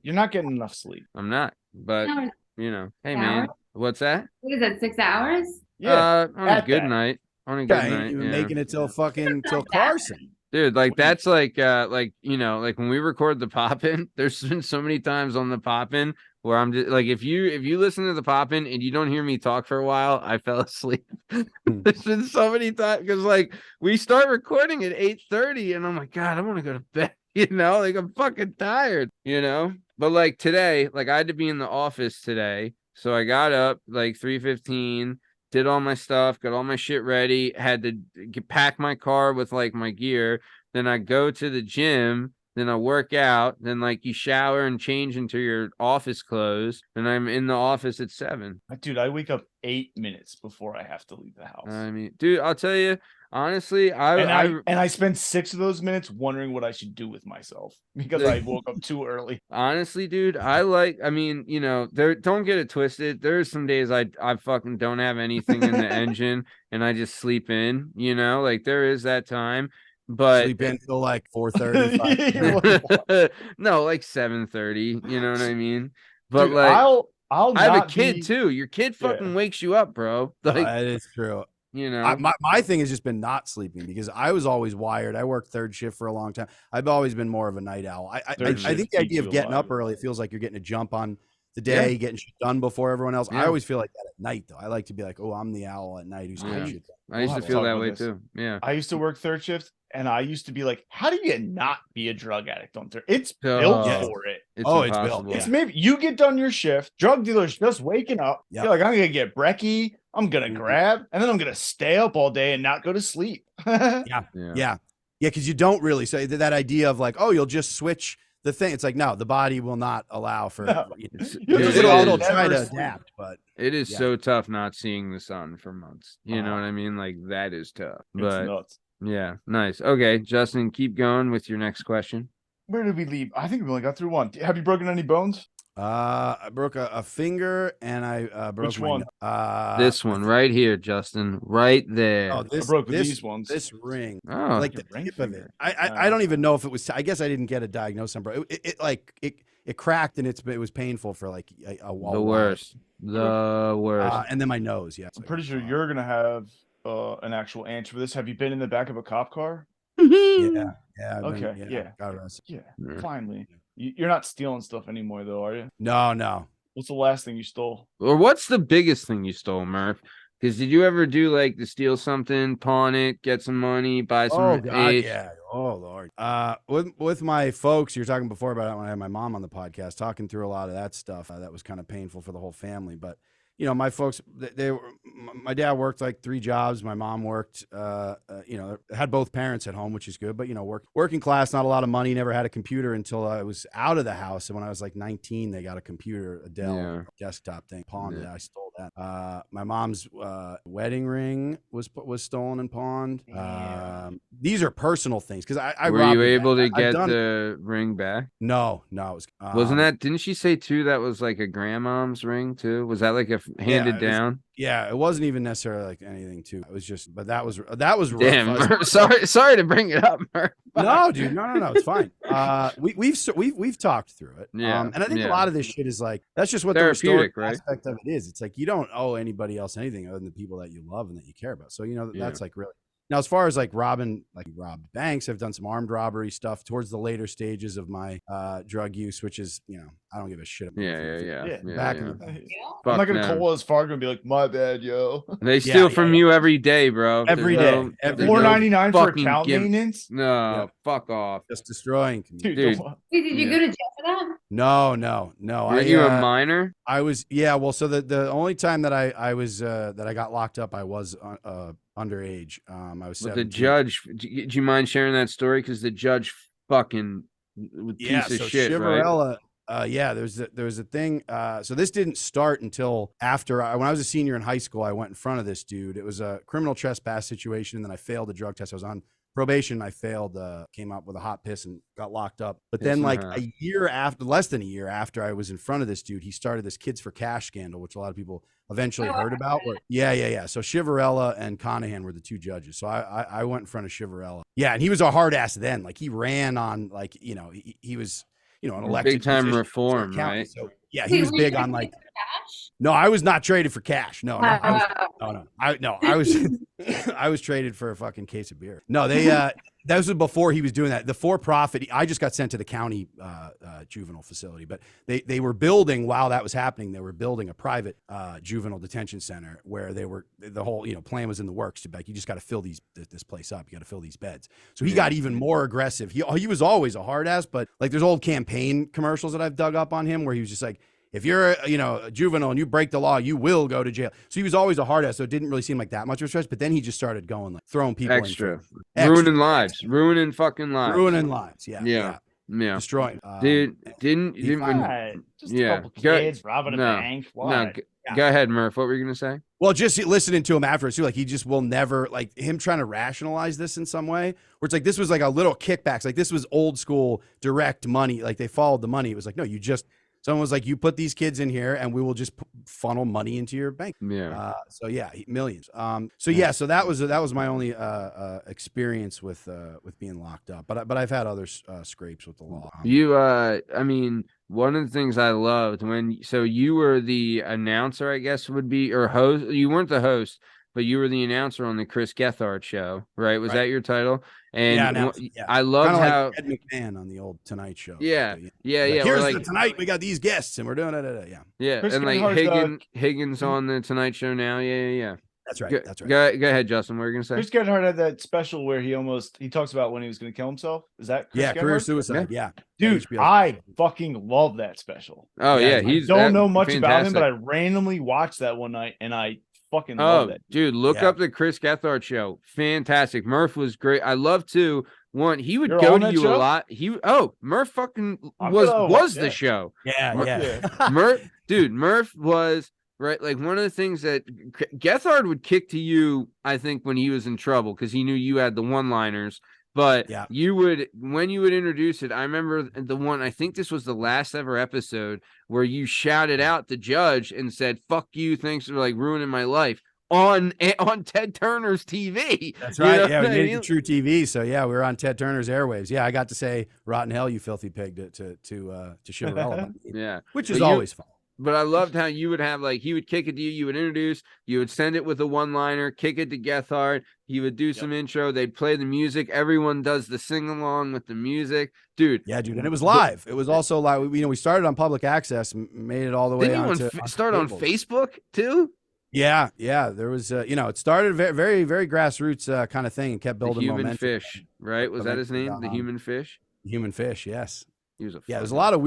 You're not getting enough sleep. I'm not, but you know, hey man. What's that? What is that, 6 hours? Yeah, on a good night. On a good night. You're making it till Carson. Dude, like that's like you know, like when we record the Poppin', there's been so many times on the Poppin' where I'm just like, if you listen to the Poppin' and you don't hear me talk for a while, I fell asleep. There's been so many times because like we start recording at 8:30 and I'm like, God, I want to go to bed. You know, like I'm fucking tired. You know, but like today, like I had to be in the office today. So I got up like 3:15, did all my stuff, got all my shit ready, had to pack my car with like my gear. Then I go to the gym, then I work out, then like you shower and change into your office clothes, and I'm in the office at 7. Dude, I wake up 8 minutes before I have to leave the house. I mean, dude, I'll tell you, honestly, I spent 6 of those minutes wondering what I should do with myself because I woke up too early. Honestly, dude, I mean, you know, don't get it twisted. There's some days I fucking don't have anything in the engine and I just sleep in, you know, like there is that time. But sleep in till like 4:30. No, like 7:30. You know what I mean? But dude, like, I have a kid too. Your kid fucking wakes you up, bro. Like, that is true. You know, my thing has just been not sleeping because I was always wired. I worked third shift for a long time. I've always been more of a night owl. I think the idea of getting up early, it feels like you're getting a jump on the day, getting shit done before everyone else. I always feel like that at night, though. I like to be like, oh, I'm the owl at night who's getting shit done. I used to feel that way too. Yeah. I used to work third shift and I used to be like, how do you not be a drug addict on third? It's built for it. It's impossible. It's maybe you get done your shift, drug dealers just waking up. You're like, I'm gonna get brekkie, I'm gonna grab, and then I'm gonna stay up all day and not go to sleep. Yeah, because you don't really say that idea of like, oh, you'll just switch the thing. It's like, no, the body will not allow for it'll try to adapt, but it is so tough not seeing the sun for months. You know what I mean? Like that is tough. But nuts. Yeah, nice. Okay, Justin, keep going with your next question. Where did we leave? I think we only got through one. Have you broken any bones? I broke a finger and I broke Which one? This one right here, Justin, right there. Oh, I broke these ones. This ring, like the tip of it. I don't even know if it was. I guess I didn't get a diagnosis, bro. It cracked and it was painful for like a while. The worst. And then my nose. Yeah, I'm pretty sure you're gonna have an actual answer for this. Have you been in the back of a cop car? Yeah. Okay. Yeah. Got arrested. Yeah. Finally. You're not stealing stuff anymore, though, are you? No. What's the last thing you stole? Or what's the biggest thing you stole, Murph? Because did you ever do like to steal something, pawn it, get some money, buy some? Oh God, yeah. Oh Lord. With my folks, you were talking before about it when I had my mom on the podcast, talking through a lot of that stuff. That was kind of painful for the whole family. But my folks, my dad worked like 3 jobs. My mom worked, had both parents at home, which is good. But, working class, not a lot of money, never had a computer until I was out of the house. And when I was like 19, they got a computer, a Dell desktop thing, pawned it. I stole that. My mom's wedding ring was stolen and pawned. These are personal things because I were you able to get the ring back? No, it was. Wasn't that? Didn't she say too that was like a grandmom's ring too? Was that like a handed down? Yeah, it wasn't even necessarily like anything too. It was just, but that was rough. Damn, sorry to bring it up, Murf. No, dude, no, it's fine. We've talked through it. Yeah, and I think a lot of this shit is like that's just what the restorative aspect of it is. It's like you don't owe anybody else anything other than the people that you love and that you care about. So that's like really. Now, as far as like robbed banks, I've done some armed robbery stuff towards the later stages of my drug use, which is, I don't give a shit about. Back in the day. I'm not going to call Wells Fargo and be like, my bad, yo. They steal from you every day, bro. Every day. $4.99 for account maintenance? No, fuck off. Just destroying. Dude. Wait, did you go to jail for that? No. Were you a minor? I was, well, so the only time that I was, that I got locked up, I was underage. I was 17. The judge, do you mind sharing that story? Because the judge fucking piece of shit, Chivarella, right? There was a thing. So this didn't start until after when I was a senior in high school. I went in front of this dude. It was a criminal trespass situation, and then I failed a drug test. I was on probation. I failed, came up with a hot piss and got locked up. But then like less than a year after I was in front of this dude, he started this Kids for Cash scandal, which a lot of people eventually heard about. So Chivarella and Conahan were the 2 judges. So I went in front of Chivarella. Yeah. And he was a hard ass then. Like he ran on like, he was, an elected big time reform, right? So he was big on like, no, I was not traded for cash. No, I was I was traded for a fucking case of beer. No, that was before he was doing that. The for-profit, I just got sent to the county juvenile facility, but they were building, while that was happening, they were building a private juvenile detention center where the whole plan was in the works to be like, you just got to fill this place up. You got to fill these beds. So he got even more aggressive. He was always a hard ass, but like there's old campaign commercials that I've dug up on him where he was just like, if you're a juvenile and you break the law, you will go to jail. So he was always a hard ass, so it didn't really seem like that much of a stretch. But then he just started going like throwing people extra. Ruining lives, ruining fucking lives, ruining lives. Yeah. Destroying. Dude, didn't just a couple kids robbing a bank. What? Go ahead, Murf. What were you gonna say? Well, just listening to him afterwards too, like he just will never, like him trying to rationalize this in some way, where it's like this was like a little kickbacks, like this was old school direct money, like they followed the money. It was like, no, someone was like, you put these kids in here and we will just funnel money into your bank. Yeah. Millions. So that was my only experience with being locked up. But I've had other scrapes with the law. One of the things I loved so you were the announcer, I guess would be, or host. You weren't the host, but you were the announcer on the Chris Gethard show, right? Was that your title? And I loved how like Ed McMahon on the old Tonight Show. Yeah. Here's the Tonight. We got these guests, and we're doing it. Yeah, Chris and like Higgins on the Tonight Show now. Yeah. That's right. Go ahead, Justin. What were you gonna say? Chris Gethard had that special where he talks about when he was gonna kill himself. Is that Chris Gethard? Career suicide? Yeah. Dude, I fucking love that special. Oh yeah, I don't know much about him, but I randomly watched that one night and I fucking love it. Dude, look up the Chris Gethard show. Fantastic. Murf was great. I love to he would go to you show? A lot. Murf fucking was the show. Yeah. Murf was right. Like one of the things that Gethard would kick to you, I think, when he was in trouble, because he knew you had the one-liners. But when you would introduce it, I remember the one, I think this was the last ever episode where you shouted out the judge and said, "Fuck you, thanks for like ruining my life." On Ted Turner's TV. That's right. We made it True TV. So we were on Ted Turner's airwaves. Yeah, I got to say "Rotten Hell, you filthy pig" to Chivarella. Which is always fun. But I loved how you would have he would kick it to you, you would introduce, you would send it with a one-liner, kick it to Gethard, he would do some intro, they'd play the music, everyone does the sing-along with the music. Dude. Yeah, dude, and it was live. It was also live. We started on public access, made it all the way on to... start on Facebook, too? Yeah, there was, it started very, very grassroots kind of thing and kept building momentum. The Human Fish, right? Was that his name? The Human Fish? Human Fish, yes. There's a lot of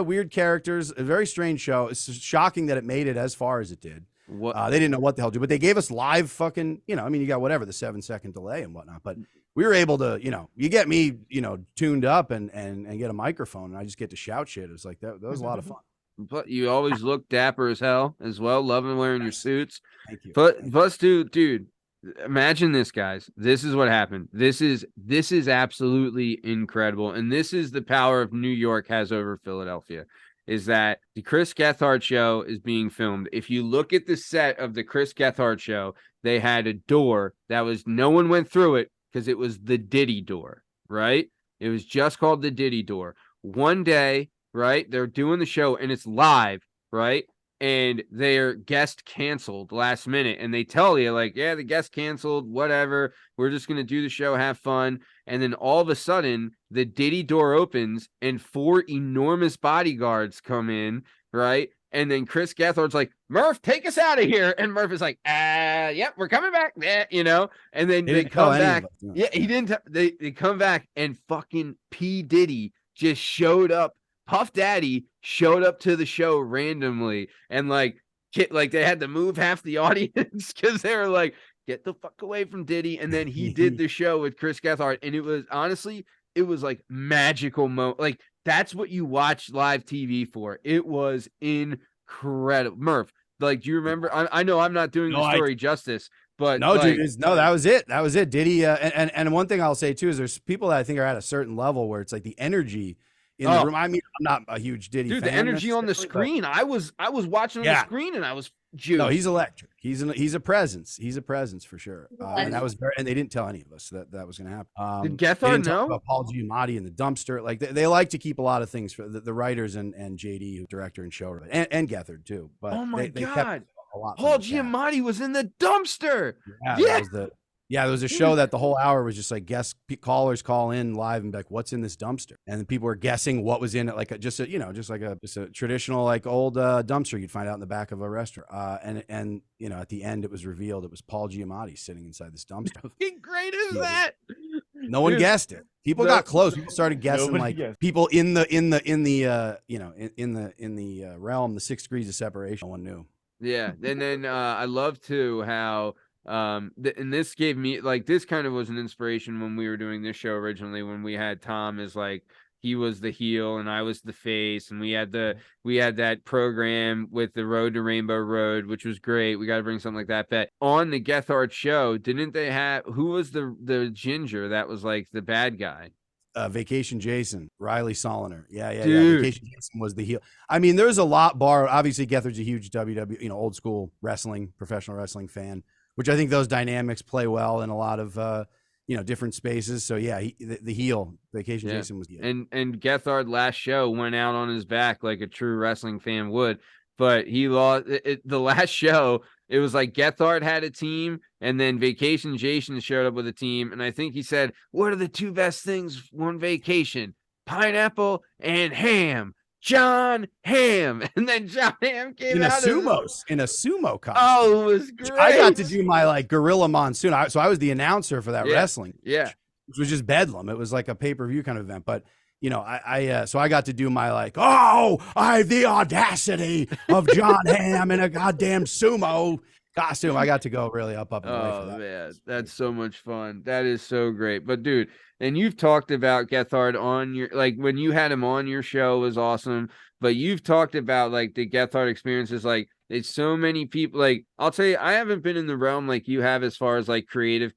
weird characters. A very strange show. It's shocking that it made it as far as it did. What they didn't know what the hell to do, but they gave us live fucking, you know, I mean, you got whatever the 7-second delay and whatnot, but we were able to, you know, you get me, you know, tuned up and get a microphone, and I just get to shout shit. It was like that was a lot of fun. But you always look dapper as hell as well, loving wearing your suits. Thank you. But dude, imagine this, guys. This is what happened. This is absolutely incredible, and this is the power of New York has over Philadelphia. Is that the Chris Gethard show is being filmed. If you look at the set of the Chris Gethard show, they had a door that was, no one went through it because it was the Diddy door, right? It was just called the Diddy door. One day, right, they're doing the show and it's live, right? And their guest canceled last minute, and they tell you like, yeah, the guest canceled, whatever. We're just going to do the show, have fun. And then all of a sudden the Diddy door opens and 4 enormous bodyguards come in, right? And then Chris Gethard's like, Murf, take us out of here. And Murf is like, yep, we're coming back. You know, and then they come back. Yeah, he didn't. They come back, and fucking P. Diddy just showed up. Puff Daddy showed up to the show randomly, and like they had to move half the audience because they were like, get the fuck away from Diddy. And then he did the show with Chris Gethard, and it was honestly, it was like magical moment. Like that's what you watch live TV for. It was incredible. Murph, like, do you remember? I know I'm not doing the story justice, but no, like, dude, that was it. That was it. Diddy, and one thing I'll say too is there's people that I think are at a certain level where it's like the energy in the room. I mean, I'm not a huge Diddy fan. Dude, the energy on the screen. I was watching on the screen, and I was juiced. No, he's electric. He's a presence. He's a presence for sure. And that was and they didn't tell any of us that was going to happen. Did Gethard know about Paul Giamatti in the dumpster? Like they like to keep a lot of things for the writers and JD, who director and showrunner, and Gethard too. But oh my they god, kept a lot Paul Giamatti was in the dumpster. Yeah, there was a show that the whole hour was just like callers call in live and be like, "What's in this dumpster?" And then people were guessing what was in it, like just a traditional like old dumpster you'd find out in the back of a restaurant. And you know, at the end, it was revealed it was Paul Giamatti sitting inside this dumpster. How great is that? No one guessed it. People got close. People started guessing people in the realm, the 6 degrees of separation. No one knew. Yeah, and then I love too how. And this gave me like, this kind of was an inspiration when we were doing this show originally, when we had Tom as like, he was the heel and I was the face, and we had that program with the Road to Rainbow Road, which was great. We got to bring something like that. But on the Gethard show, didn't they have, who was the ginger that was like the bad guy? Vacation Jason, Riley Soliner. Yeah. Vacation Jason was the heel. I mean, there's a lot borrowed. Obviously, Gethard's a huge WWE, old school wrestling, professional wrestling fan, which I think those dynamics play well in a lot of different spaces. So yeah, the heel, Vacation Jason was the heel. And Gethard last show went out on his back like a true wrestling fan would, but he lost the last show. It was like Gethard had a team, and then Vacation Jason showed up with a team, and I think he said, "What are the 2 best things on vacation? Pineapple and ham." John Hamm, and then John Hamm came in a out in a sumo costume. Oh, it was great. I got to do my like Gorilla Monsoon. So I was the announcer for that wrestling. Yeah, which was just bedlam. It was like a pay-per-view kind of event. But so I got to do my like, I have the audacity of John Hamm in a goddamn sumo costume. I got to go really up and away for that. Man, that's so much fun. That is so great. But dude, and you've talked about Gethard on your, like when you had him on your show was awesome, but you've talked about like the Gethard experiences. Like it's so many people, like I'll tell you, I haven't been in the realm like you have as far as like creative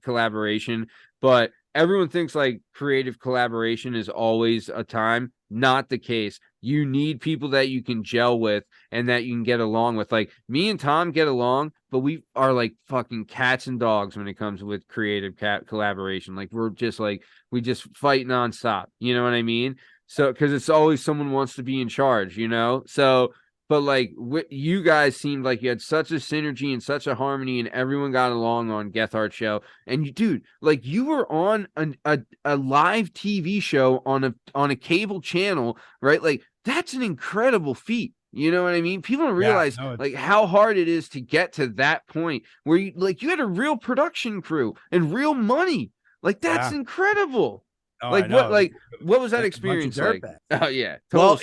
collaboration, but everyone thinks like creative collaboration is always a time. Not the case. You need people that you can gel with and that you can get along with. Like me and Tom get along, but we are like fucking cats and dogs when it comes with creative collaboration. Like we just fight nonstop. You know what I mean? So, because it's always someone wants to be in charge, So, but like you guys seemed like you had such a synergy and such a harmony, and everyone got along on Gethard show. And dude, like you were on a live TV show on a cable channel, right? Like that's an incredible feat. You know what I mean? People don't realize like how hard it is to get to that point where you had a real production crew and real money. Like that's incredible. Oh, like what was that experience like? Oh yeah. Well,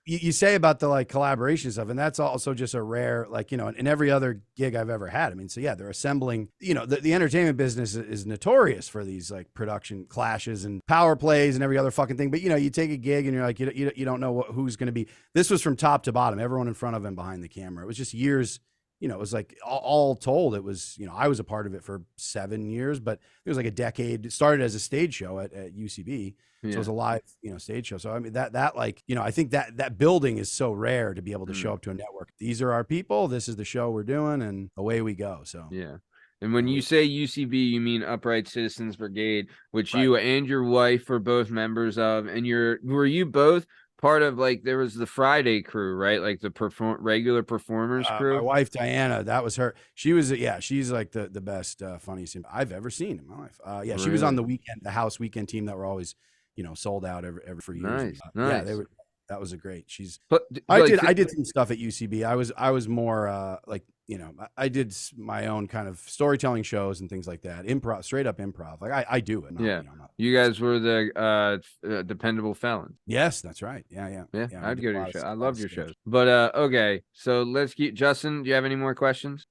you say about the like collaboration stuff, and that's also just a rare, like, in every other gig I've ever had. I mean, so yeah, they're assembling, the entertainment business is notorious for these like production clashes and power plays and every other fucking thing. But you take a gig and you're like, you don't know who's going to be. This was from top to bottom, everyone in front of and behind the camera. It was just years. It was like all told, it was, I was a part of it for 7 years, but it was like a decade. It started as a stage show at UCB. So it was a live, stage show. So I mean, that like, I think that building is so rare to be able to show up to a network. These are our people. This is the show we're doing, and away we go. So yeah. And when you say UCB, you mean Upright Citizens Brigade, which you and your wife were both members of, and were you both part of, like, there was the Friday crew, right? Like the regular performers crew. My wife Diana, that was her. She was, she's like the best funniest I've ever seen in my life. Really? She was on the house weekend team that were always, sold out every for years. Nice. Yeah, that was a great. I did some stuff at UCB. I was more like, I did my own kind of storytelling shows and things like that. Improv, straight up improv. Like I do it. You guys were the Dependable Felons. Yes, that's right. Yeah. I'd go to your show. I loved your shows. But okay, so let's keep. Justin, do you have any more questions?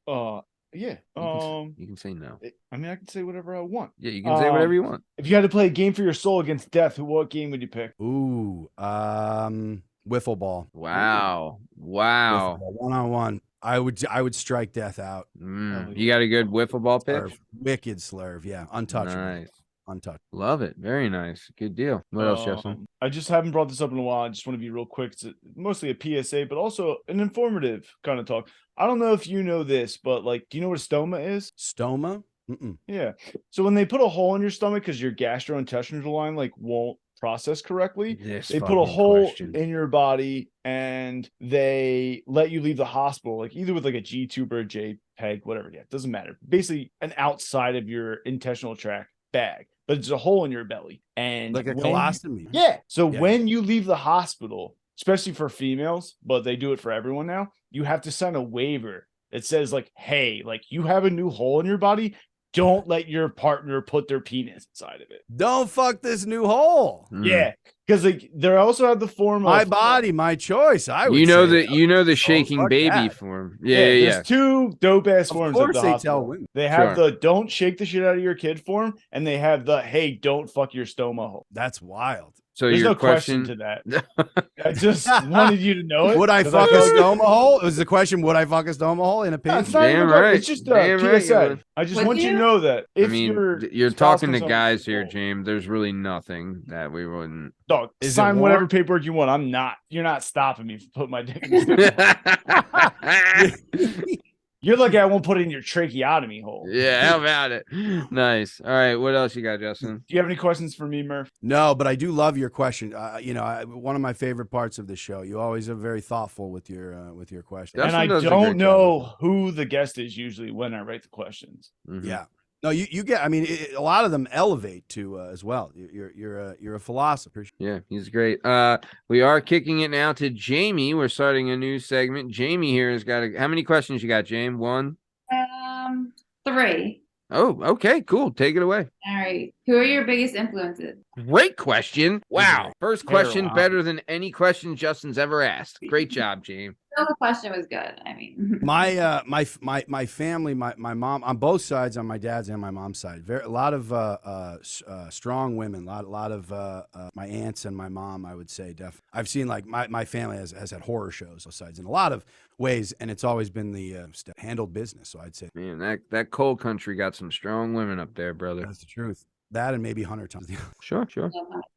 Yeah. You can say no. I mean, I can say whatever I want. Yeah, you can say whatever you want. If you had to play a game for your soul against death, what game would you pick? Ooh, wiffle ball. Wow. One-on-one. I would strike death out. You got a good wiffle ball pitch? Wicked slurve, yeah. Untouchable. Nice. Untouched. Love it. Very nice. Good deal. What else, Justin? I just haven't brought this up in a while. I just want to be real quick. It's mostly a PSA, but also an informative kind of talk. I don't know if you know this, but like, do you know what a stoma is? Stoma? Yeah. So when they put a hole in your stomach because your gastrointestinal line like won't process correctly, they put a hole in your body and they let you leave the hospital, like either with like a G-tube or a JPEG, whatever. Yeah, it doesn't matter. Basically, an outside of your intestinal tract bag, but it's a hole in your belly, and like a colostomy. So when you leave the hospital, especially for females, but they do it for everyone now, you have to sign a waiver that says like, hey, like you have a new hole in your body. Don't let your partner put their penis inside of it. Don't fuck this new hole. Yeah, because like they also have the form my body, my choice. I would the shaking baby form. Yeah. There's two dope ass forms. Of course, they tell women. They have the don't shake the shit out of your kid form, and they have the hey, don't fuck your stoma hole. That's wild. So there's no question to that. I just wanted you to know it. Would I fuck a stoma hole? It was the question. Would I fuck a stoma hole in a penis? Damn right. It's just a PSA. I just want you to know that. If you're talking to guys here, James. There's really nothing that we wouldn't. Dog, sign whatever paperwork you want. I'm not. You're not stopping me from putting my dick in this. You're lucky I won't put it in your tracheotomy hole. Yeah, how about it? Nice. All right, what else you got, Justin? Do you have any questions for me, Murf? No, but I do love your question. One of my favorite parts of the show. You always are very thoughtful with your questions. And I don't know who the guest is usually when I write the questions. Mm-hmm. Yeah. No, you get. I mean, a lot of them elevate to as well. You're a philosopher. Yeah, he's great. We are kicking it now to Jamie. We're starting a new segment. Jamie here has got how many questions you got, James? 1? 3. Oh, okay, cool. Take it away. All right. Who are your biggest influences? Great question. Wow. First question better than any question Justin's ever asked. Great job, James. The question was good. I mean, my family, my mom on both sides, on my dad's and my mom's side, a lot of strong women, a lot of my aunts and my mom, I would say, definitely. I've seen like my family has had horror shows both sides in a lot of ways, and it's always been the handled business. So I'd say, man, that coal country got some strong women up there, brother. That's the truth. That and maybe Hunter Thompson. Sure.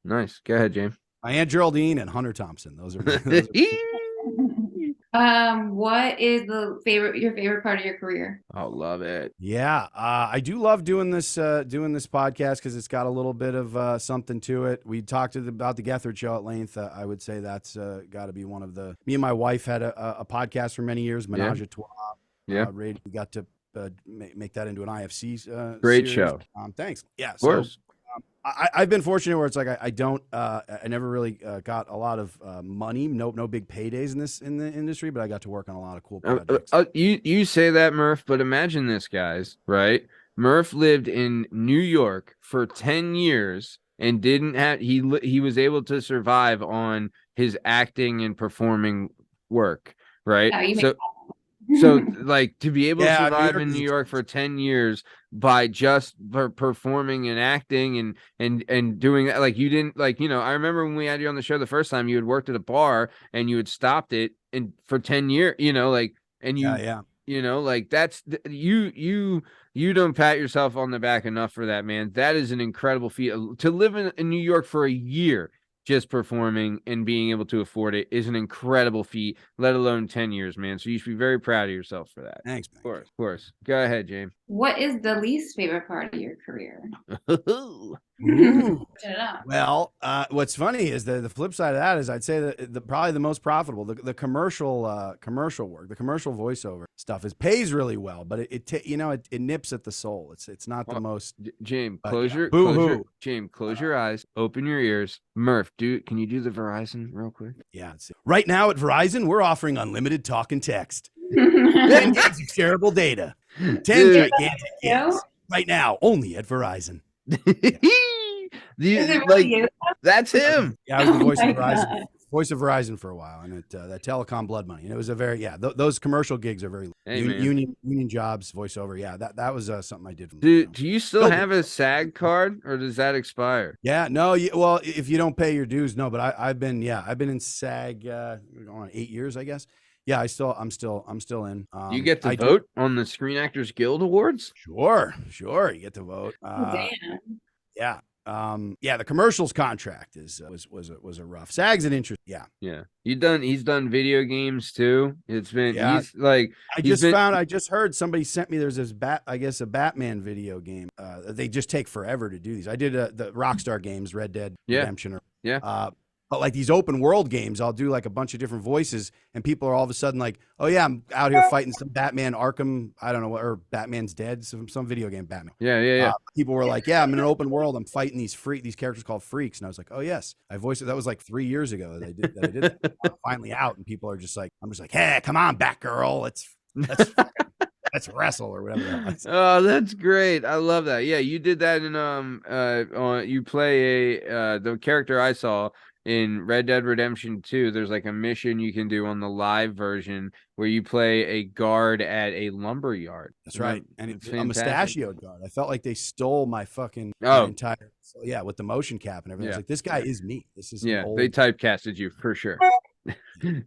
Nice. Go ahead, James. My Aunt Geraldine and Hunter Thompson. Those are what is your favorite part of your career? I love it. Yeah, I do love doing this podcast because it's got a little bit of something to it. We talked about the Gethard show at length. I would say that's got to be one of the. Me and my wife had a podcast for many years, Menage a Trois. Yeah, we got to make that into an IFC. Great series. show. Thanks. Yeah, of course. I've been fortunate where it's like I never really got a lot of money, no big paydays in the industry, but I got to work on a lot of cool projects. You say that, Murf, but imagine this, guys, right? Murf lived in New York for 10 years and didn't have he was able to survive on his acting and performing work, right? Yeah, you make So like to be able to Yeah, survive in New York for 10 years by just performing and acting and doing that, like you didn't, like, you know, I remember when we had you on the show the first time, you had worked at a bar and you had stopped it and for 10 years, you know, like, and you you know, like that's you don't pat yourself on the back enough for that, man. That is an incredible feat. To live in New York for a year just performing and being able to afford it is an incredible feat, let alone 10 years, man. So you should be very proud of yourself for that. Thanks, man. Of course. Go ahead, James. What is the least favorite part of your career? Ooh. Well, what's funny is the flip side of that is I'd say that probably the most profitable, the commercial work, the commercial voiceover stuff pays really well, but it nips at the soul. It's not the most. James, close your eyes, open your ears. Murf, can you do the Verizon real quick? Yeah. Right now at Verizon, we're offering unlimited talk and text. 10 gigs of shareable data. 10 gigantic gigs. Right now, only at Verizon. That's him. Yeah, I was the voice of Verizon for a while, and that telecom blood money. And it was a very those commercial gigs are very union jobs, voiceover. Yeah, that was something I did. Do you still have a SAG card, or does that expire? Yeah, no. Well, if you don't pay your dues, no. But I've been in SAG going on 8 years, I guess. Yeah, I'm still in. You get to vote on the Screen Actors Guild Awards? Sure. You get to vote. Damn. Yeah. The commercials contract was a rough. SAG's an interest. Yeah. He's done video games too. It's been I just heard somebody sent me there's this a Batman video game. They just take forever to do these. I did the Rockstar games, Red Dead Redemption. But like these open world games, I'll do like a bunch of different voices, and people are all of a sudden like, "Oh yeah, I'm out here fighting some Batman Arkham, I don't know, or Batman's Dead, some video game Batman." Yeah. People were like, "Yeah, I'm in an open world. I'm fighting these characters called freaks," and I was like, "Oh yes, I voiced it." That was like 3 years ago that I did that. I'm finally out, and people are just like, "I'm just like, hey, come on, Batgirl, let's wrestle or whatever." Oh, that's great. I love that. Yeah, you did that in you play the character I saw in Red Dead Redemption 2. There's like a mission you can do on the live version where you play a guard at a lumber yard. That's right. And it's a mustachioed guard. I felt like they stole my fucking entire with the motion cap and everything. I was like, this guy is me. This is they typecasted you for sure.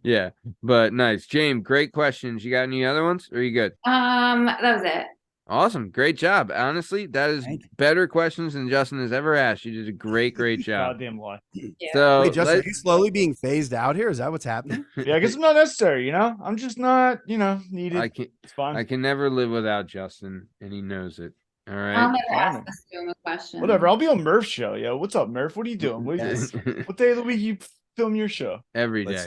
Yeah, but nice. James, great questions. You got any other ones? Or are you good? That was it. Awesome. Great job. Honestly, that is better questions than Justin has ever asked. You did a great job. Goddamn lie. Yeah. So, wait, Justin, are you slowly being phased out here? Is that what's happening? Yeah, I guess I'm not necessary, I'm just not, needed. It's fine. I can never live without Justin, and he knows it. All right. I'll never ask this to him a question. Whatever. I'll be on Murf's show. Yo, what's up, Murf? What are you doing? What day of the week you film your show? Every day.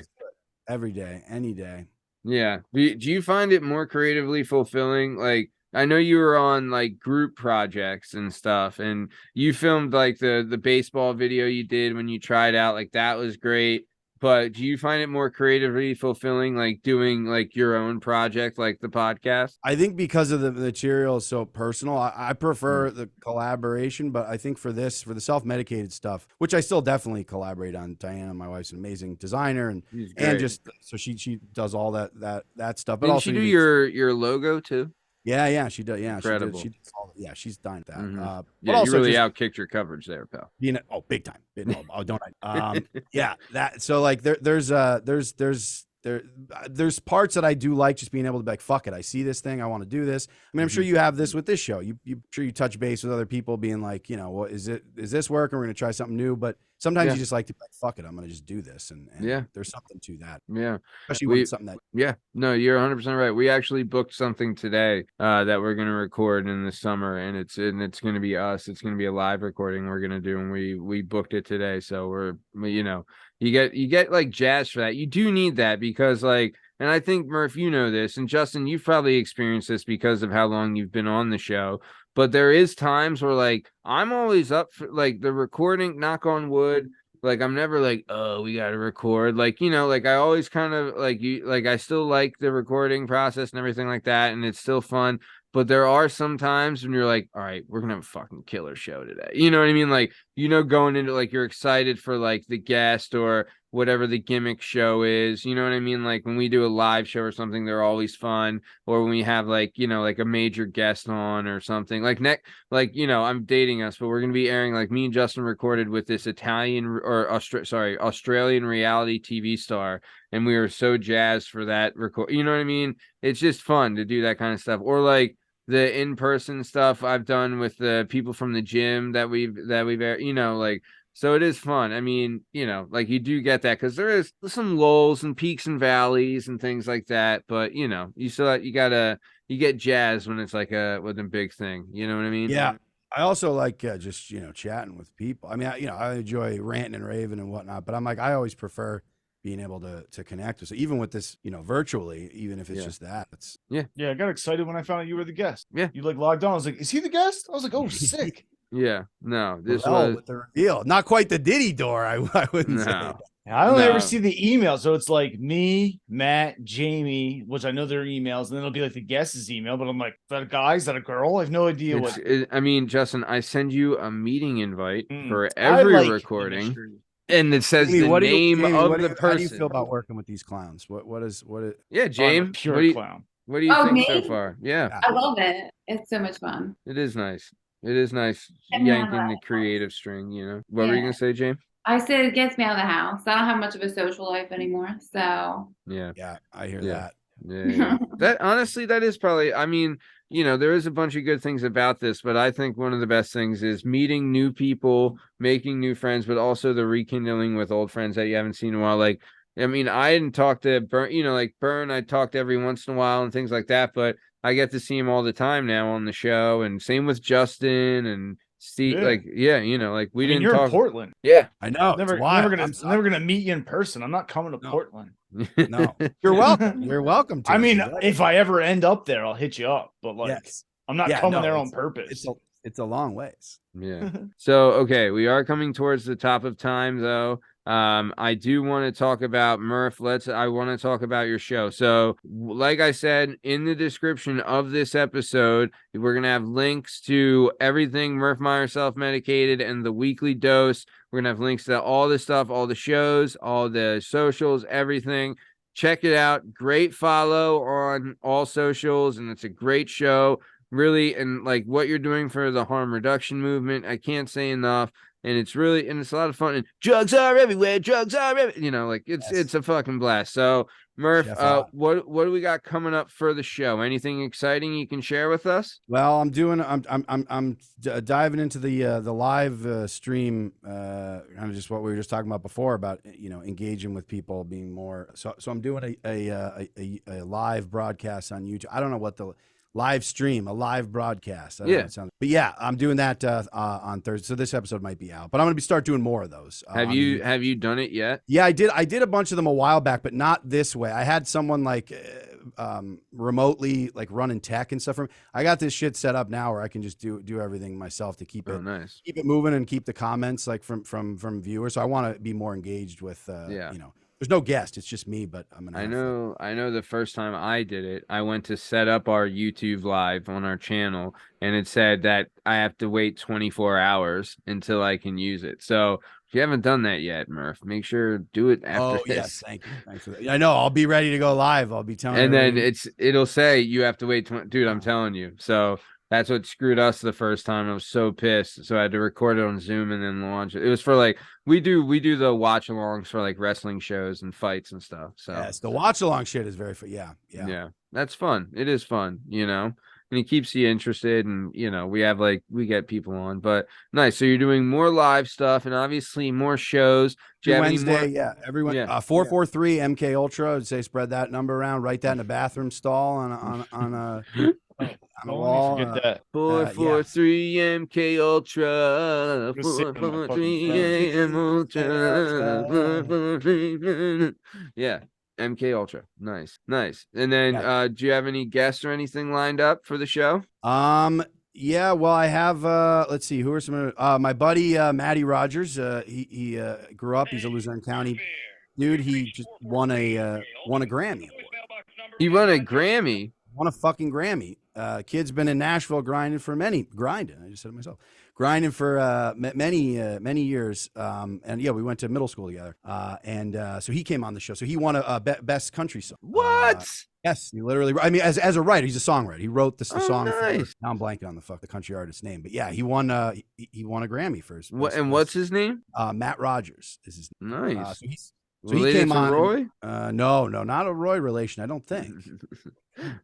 Every day. Any day. Yeah. Do you find it more creatively fulfilling? Like, I know you were on like group projects and stuff, and you filmed like the baseball video you did when you tried out, like that was great. But do you find it more creatively fulfilling, like doing like your own project, like the podcast? I think because of the material is so personal, I prefer the collaboration. But I think for the self-medicated stuff, which I still definitely collaborate on. Diana, my wife's an amazing designer, and just so she does all that stuff. But didn't also she do your logo too? Yeah, she does. Yeah, incredible. She does all, she's done that. Mm-hmm. But you also really outkicked your coverage there, pal. Big time. Don't I? Yeah, that. So like there's parts that I do like just being able to be like, fuck it, I see this thing, I want to do this. I mean, I'm sure you have this with this show. You touch base with other people, being like, what is this working? We're gonna try something new, but sometimes you just like to be like, fuck it, I'm gonna just do this, and there's something to that. Yeah, especially when it's something that. Yeah, no, you're 100% right. We actually booked something today that we're gonna record in the summer, and it's gonna be us. It's gonna be a live recording we're gonna do, and we booked it today. So you get like jazz for that. You do need that because like, and I think Murf, you know this, and Justin, you've probably experienced this because of how long you've been on the show. But there is times where like I'm always up for like the recording, knock on wood. Like I'm never like, oh, we got to record. Like, like I always kind of like I still like the recording process and everything like that. And it's still fun. But there are some times when you're like, all right, we're going to have a fucking killer show today. You know what I mean? Like, going into like, you're excited for like the guest or whatever the gimmick show is. You know what I mean? Like when we do a live show or something, they're always fun. Or when we have like, like a major guest on or something. Like I'm dating us, but we're gonna be airing, like, me and Justin recorded with this Australian reality TV star, and we were so jazzed for that record. You know what I mean? It's just fun to do that kind of stuff. Or like the in-person stuff I've done with the people from the gym that we've like, so it is fun. I mean, like you do get that because there is some lulls and peaks and valleys and things like that. But you get jazzed when it's like with a big thing. You know what I mean? Yeah. I also like just chatting with people. I mean, I enjoy ranting and raving and whatnot, but I'm like, I always prefer being able to connect with. So even with this, virtually, even if it's just that, it's yeah. I got excited when I found out you were the guest. Yeah, you like logged on. I was like, is he the guest? I was like, oh, sick. Yeah, no, this was was the reveal. Not quite the Diddy door. I wouldn't say. I only ever see the email, so it's like me, Matt, Jamie, which I know their emails, and then it'll be like the guest's email. But I'm like, is that a guy? Is that a girl? I have no idea I mean, Justin, I send you a meeting invite for every recording. And it says the name of the person. How do you feel about working with these clowns? What is? Yeah, James, pure clown. What do you think so far? Yeah, I love it. It's so much fun. It is nice. It is nice yanking the creative string. What were you gonna say, James? I said it gets me out of the house. I don't have much of a social life anymore, so yeah, I hear that. Yeah. That honestly, that is probably. I mean, there is a bunch of good things about this, but I think one of the best things is meeting new people, making new friends, but also the rekindling with old friends that you haven't seen in a while. Like, I mean, I didn't talk to Bern, I talked every once in a while and things like that, but I get to see him all the time now on the show, and same with Justin and Steve. Yeah. We didn't you're talk in Portland. Yeah, I know. I'm never gonna meet you in person. I'm not coming to Portland. No, you're welcome. You're welcome to. I mean, if I ever end up there, I'll hit you up. But I'm not coming there on purpose. It's a long ways. Yeah. So okay, we are coming towards the top of time, though. I do want to talk about Murf. I want to talk about your show. So, like I said, in the description of this episode, we're going to have links to everything Murf Meyer Self-Medicated and the weekly dose. We're going to have links to all this stuff, all the shows, all the socials, everything. Check it out. Great follow on all socials, and it's a great show. Really, and like what you're doing for the harm reduction movement, I can't say enough. And it's a lot of fun. And drugs are everywhere. It's a fucking blast. So Murf, what do we got coming up for the show? Anything exciting you can share with us? Well, I'm diving into the live stream, kind of just what we were just talking about before about engaging with people, being more. So I'm doing a live broadcast on YouTube. I don't know what the live stream, a live broadcast. But yeah, I'm doing that on Thursday. So this episode might be out, but I'm going to start doing more of those. Have you done it yet? Yeah, I did. I did a bunch of them a while back, but not this way. I had someone remotely running tech and stuff. I got this shit set up now where I can just do everything myself to keep it nice. Keep it moving and keep the comments from viewers. So I want to be more engaged with There's no guest. It's just me, but I know the first time I did it, I went to set up our YouTube live on our channel, and it said that I have to wait 24 hours until I can use it. So if you haven't done that yet, Murf, make sure do it after this. Yes, thank you. Thanks for that. I know. I'll be ready to go live. I'll be telling you. And then it'll say you have to wait. Dude, I'm telling you. So that's what screwed us the first time. I was so pissed. So I had to record it on Zoom and then launch it. It was for we do the watch alongs for wrestling shows and fights and stuff. So yes, the watch along shit is very fun. Yeah. That's fun. It is fun, and it keeps you interested, and we get people on. But nice. So you're doing more live stuff and obviously more shows. Wednesday, everyone. 443 MK Ultra. I'd say spread that number around. Write that in a bathroom stall on a. On the wall, 443 MK Ultra, 443 AM Ultra. Yeah, MK Ultra. Nice. And then, do you have any guests or anything lined up for the show? Yeah, well, I have. Let's see, who are some? My buddy Matty Rogers. He grew up. He's a Luzerne County dude. He just won a Grammy. He won a Grammy. won a fucking Grammy. Kid's been in Nashville grinding. I just said it myself. Grinding for many years. And yeah, we went to middle school together. So he came on the show. So he won a best country song. What? Yes, he literally. I mean, as a writer, he's a songwriter. He wrote the song. Nice. Now I'm blanking on the country artist's name, but yeah, he won. He won a Grammy for his. What's his name? Matt Rogers is his name. Nice. So he came on. Roy? No, not a Roy relation. I don't think.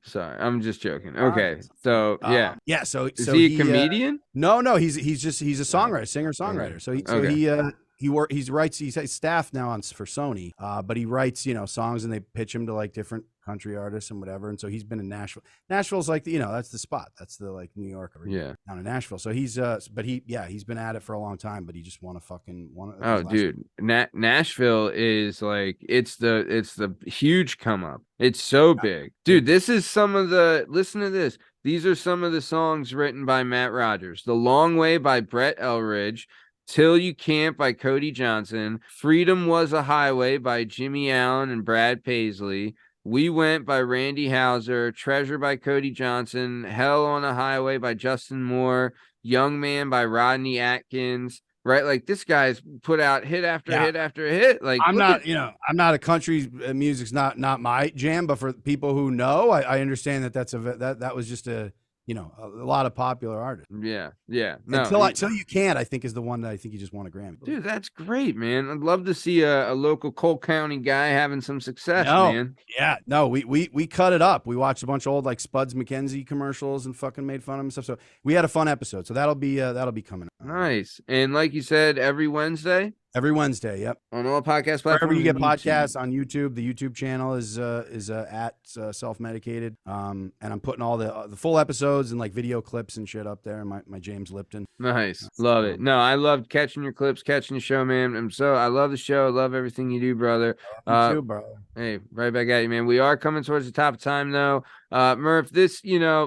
Sorry, I'm just joking. Okay, so yeah, yeah. So is he a comedian? No, he's a songwriter, singer-songwriter. Okay. He's staff now for Sony, but he writes songs and they pitch him to like different country artists and whatever. And so he's been in Nashville. Nashville's like that's the spot. That's the like New York down in Nashville. So he's he's been at it for a long time, but he just won a dude, Nashville is like it's the huge come up. It's so big, dude. Listen to this. These are some of the songs written by Matt Rogers. The Long Way by Brett Eldridge. Till You Can't by Cody Johnson. Freedom Was a Highway by Jimmy Allen and Brad Paisley. We Went by Randy Houser. Treasure by Cody Johnson. Hell on a Highway by Justin Moore. Young Man by Rodney Atkins. Right, like this guy's put out hit after hit after hit. Like I'm not a country music's not my jam, but for people who know, I understand that was just a lot of popular artists. Yeah. No, Until You Can't, I think is the one that I think he just won a Grammy. Dude, that's great, man. I'd love to see a local Cole County guy having some success, man. Yeah, no, we cut it up. We watched a bunch of old like Spuds McKenzie commercials and fucking made fun of him and stuff. So we had a fun episode. So that'll be coming up. Nice. And like you said, every Wednesday. Every Wednesday, yep. On all podcast platforms. Wherever you get podcasts on YouTube, the YouTube channel is at Self Medicated. And I'm putting all the full episodes and like video clips and shit up there. My James Lipton. Nice, love it. No, I loved catching your clips, catching the show, man. I love the show. I love everything you do, brother. You too, brother. Hey, right back at you, man. We are coming towards the top of time, though. Murf, this,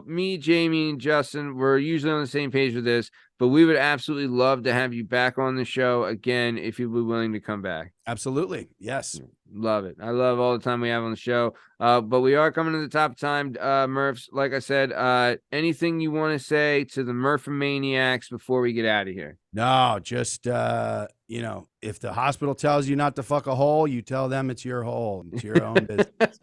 me, Jamie, and Justin, we're usually on the same page with this, but we would absolutely love to have you back on the show again if you'd be willing to come back. Absolutely. Yes. Love it. I love all the time we have on the show. But we are coming to the top of time, Murphs. Like I said, anything you want to say to the Murphamaniacs before we get out of here? No, just, if the hospital tells you not to fuck a hole, you tell them it's your hole. It's your own business.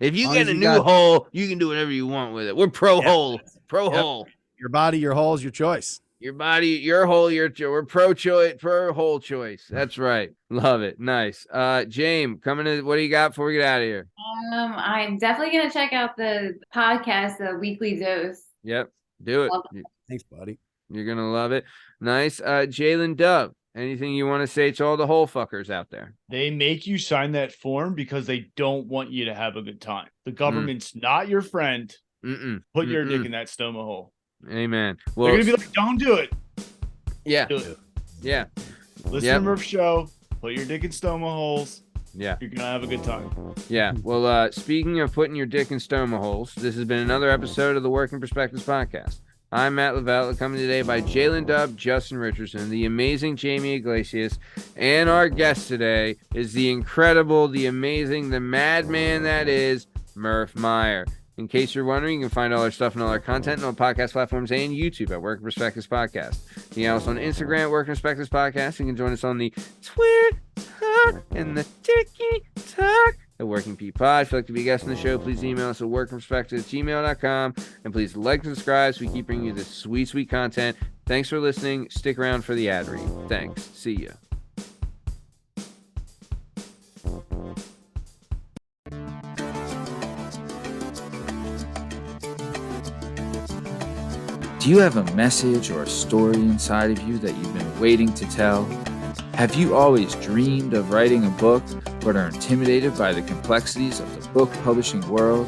If you get a new hole, you can do whatever you want with it. We're pro-hole. Pro-hole. Your body, your hole is your choice. Your body, your hole, we're pro-choice, pro-hole choice. That's right. Love it. Nice. James, coming in, what do you got before we get out of here? I'm definitely going to check out the podcast, The Weekly Dose. Yep. Do it. Thanks, buddy. You're going to love it. Nice. Jalen Dove, anything you want to say to all the hole fuckers out there? They make you sign that form because they don't want you to have a good time. The government's not your friend. Put your dick in that stoma hole. Amen. Well, they're gonna be like, "Don't do it." Yeah. Do it. Yeah. Listen to Murph show. Put your dick in stoma holes. Yeah. You're gonna have a good time. Yeah. Well, speaking of putting your dick in stoma holes, this has been another episode of the Working Perspectives podcast. I'm Matt Lavelle, coming today by Jalen Dub, Justin Richardson, the amazing Jamie Iglesias, and our guest today is the incredible, the amazing, the madman that is Murf Meyer. In case you're wondering, you can find all our stuff and all our content on podcast platforms and YouTube at Working Perspectives Podcast. You can also on Instagram at Working Perspectives Podcast. You can join us on the Twitter and the TikTok at Working P Pod. If you'd like to be a guest on the show, please email us at workingperspectives@gmail.com. And please like and subscribe so we keep bringing you this sweet, sweet content. Thanks for listening. Stick around for the ad read. Thanks. See ya. Do you have a message or a story inside of you that you've been waiting to tell? Have you always dreamed of writing a book, but are intimidated by the complexities of the book publishing world?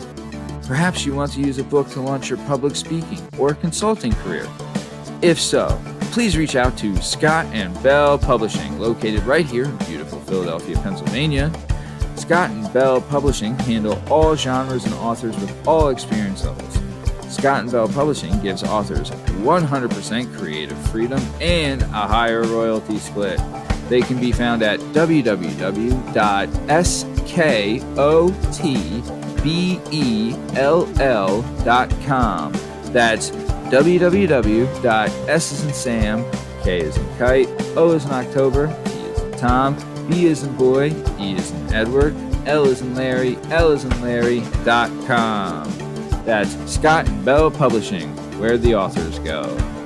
Perhaps you want to use a book to launch your public speaking or consulting career. If so, please reach out to Scott & Bell Publishing, located right here in beautiful Philadelphia, Pennsylvania. Scott & Bell Publishing handle all genres and authors with all experience levels. Scott & Bell Publishing gives authors 100% creative freedom and a higher royalty split. They can be found at www.skotbll.com. www.scottsbell.com. That's www.S as in Sam, K as in Kite, O as in October, T as in Tom, B as in Boy, E as in Edward, L as in Larry, L as in Larry.com. That's Scott and Bell Publishing, where the authors go.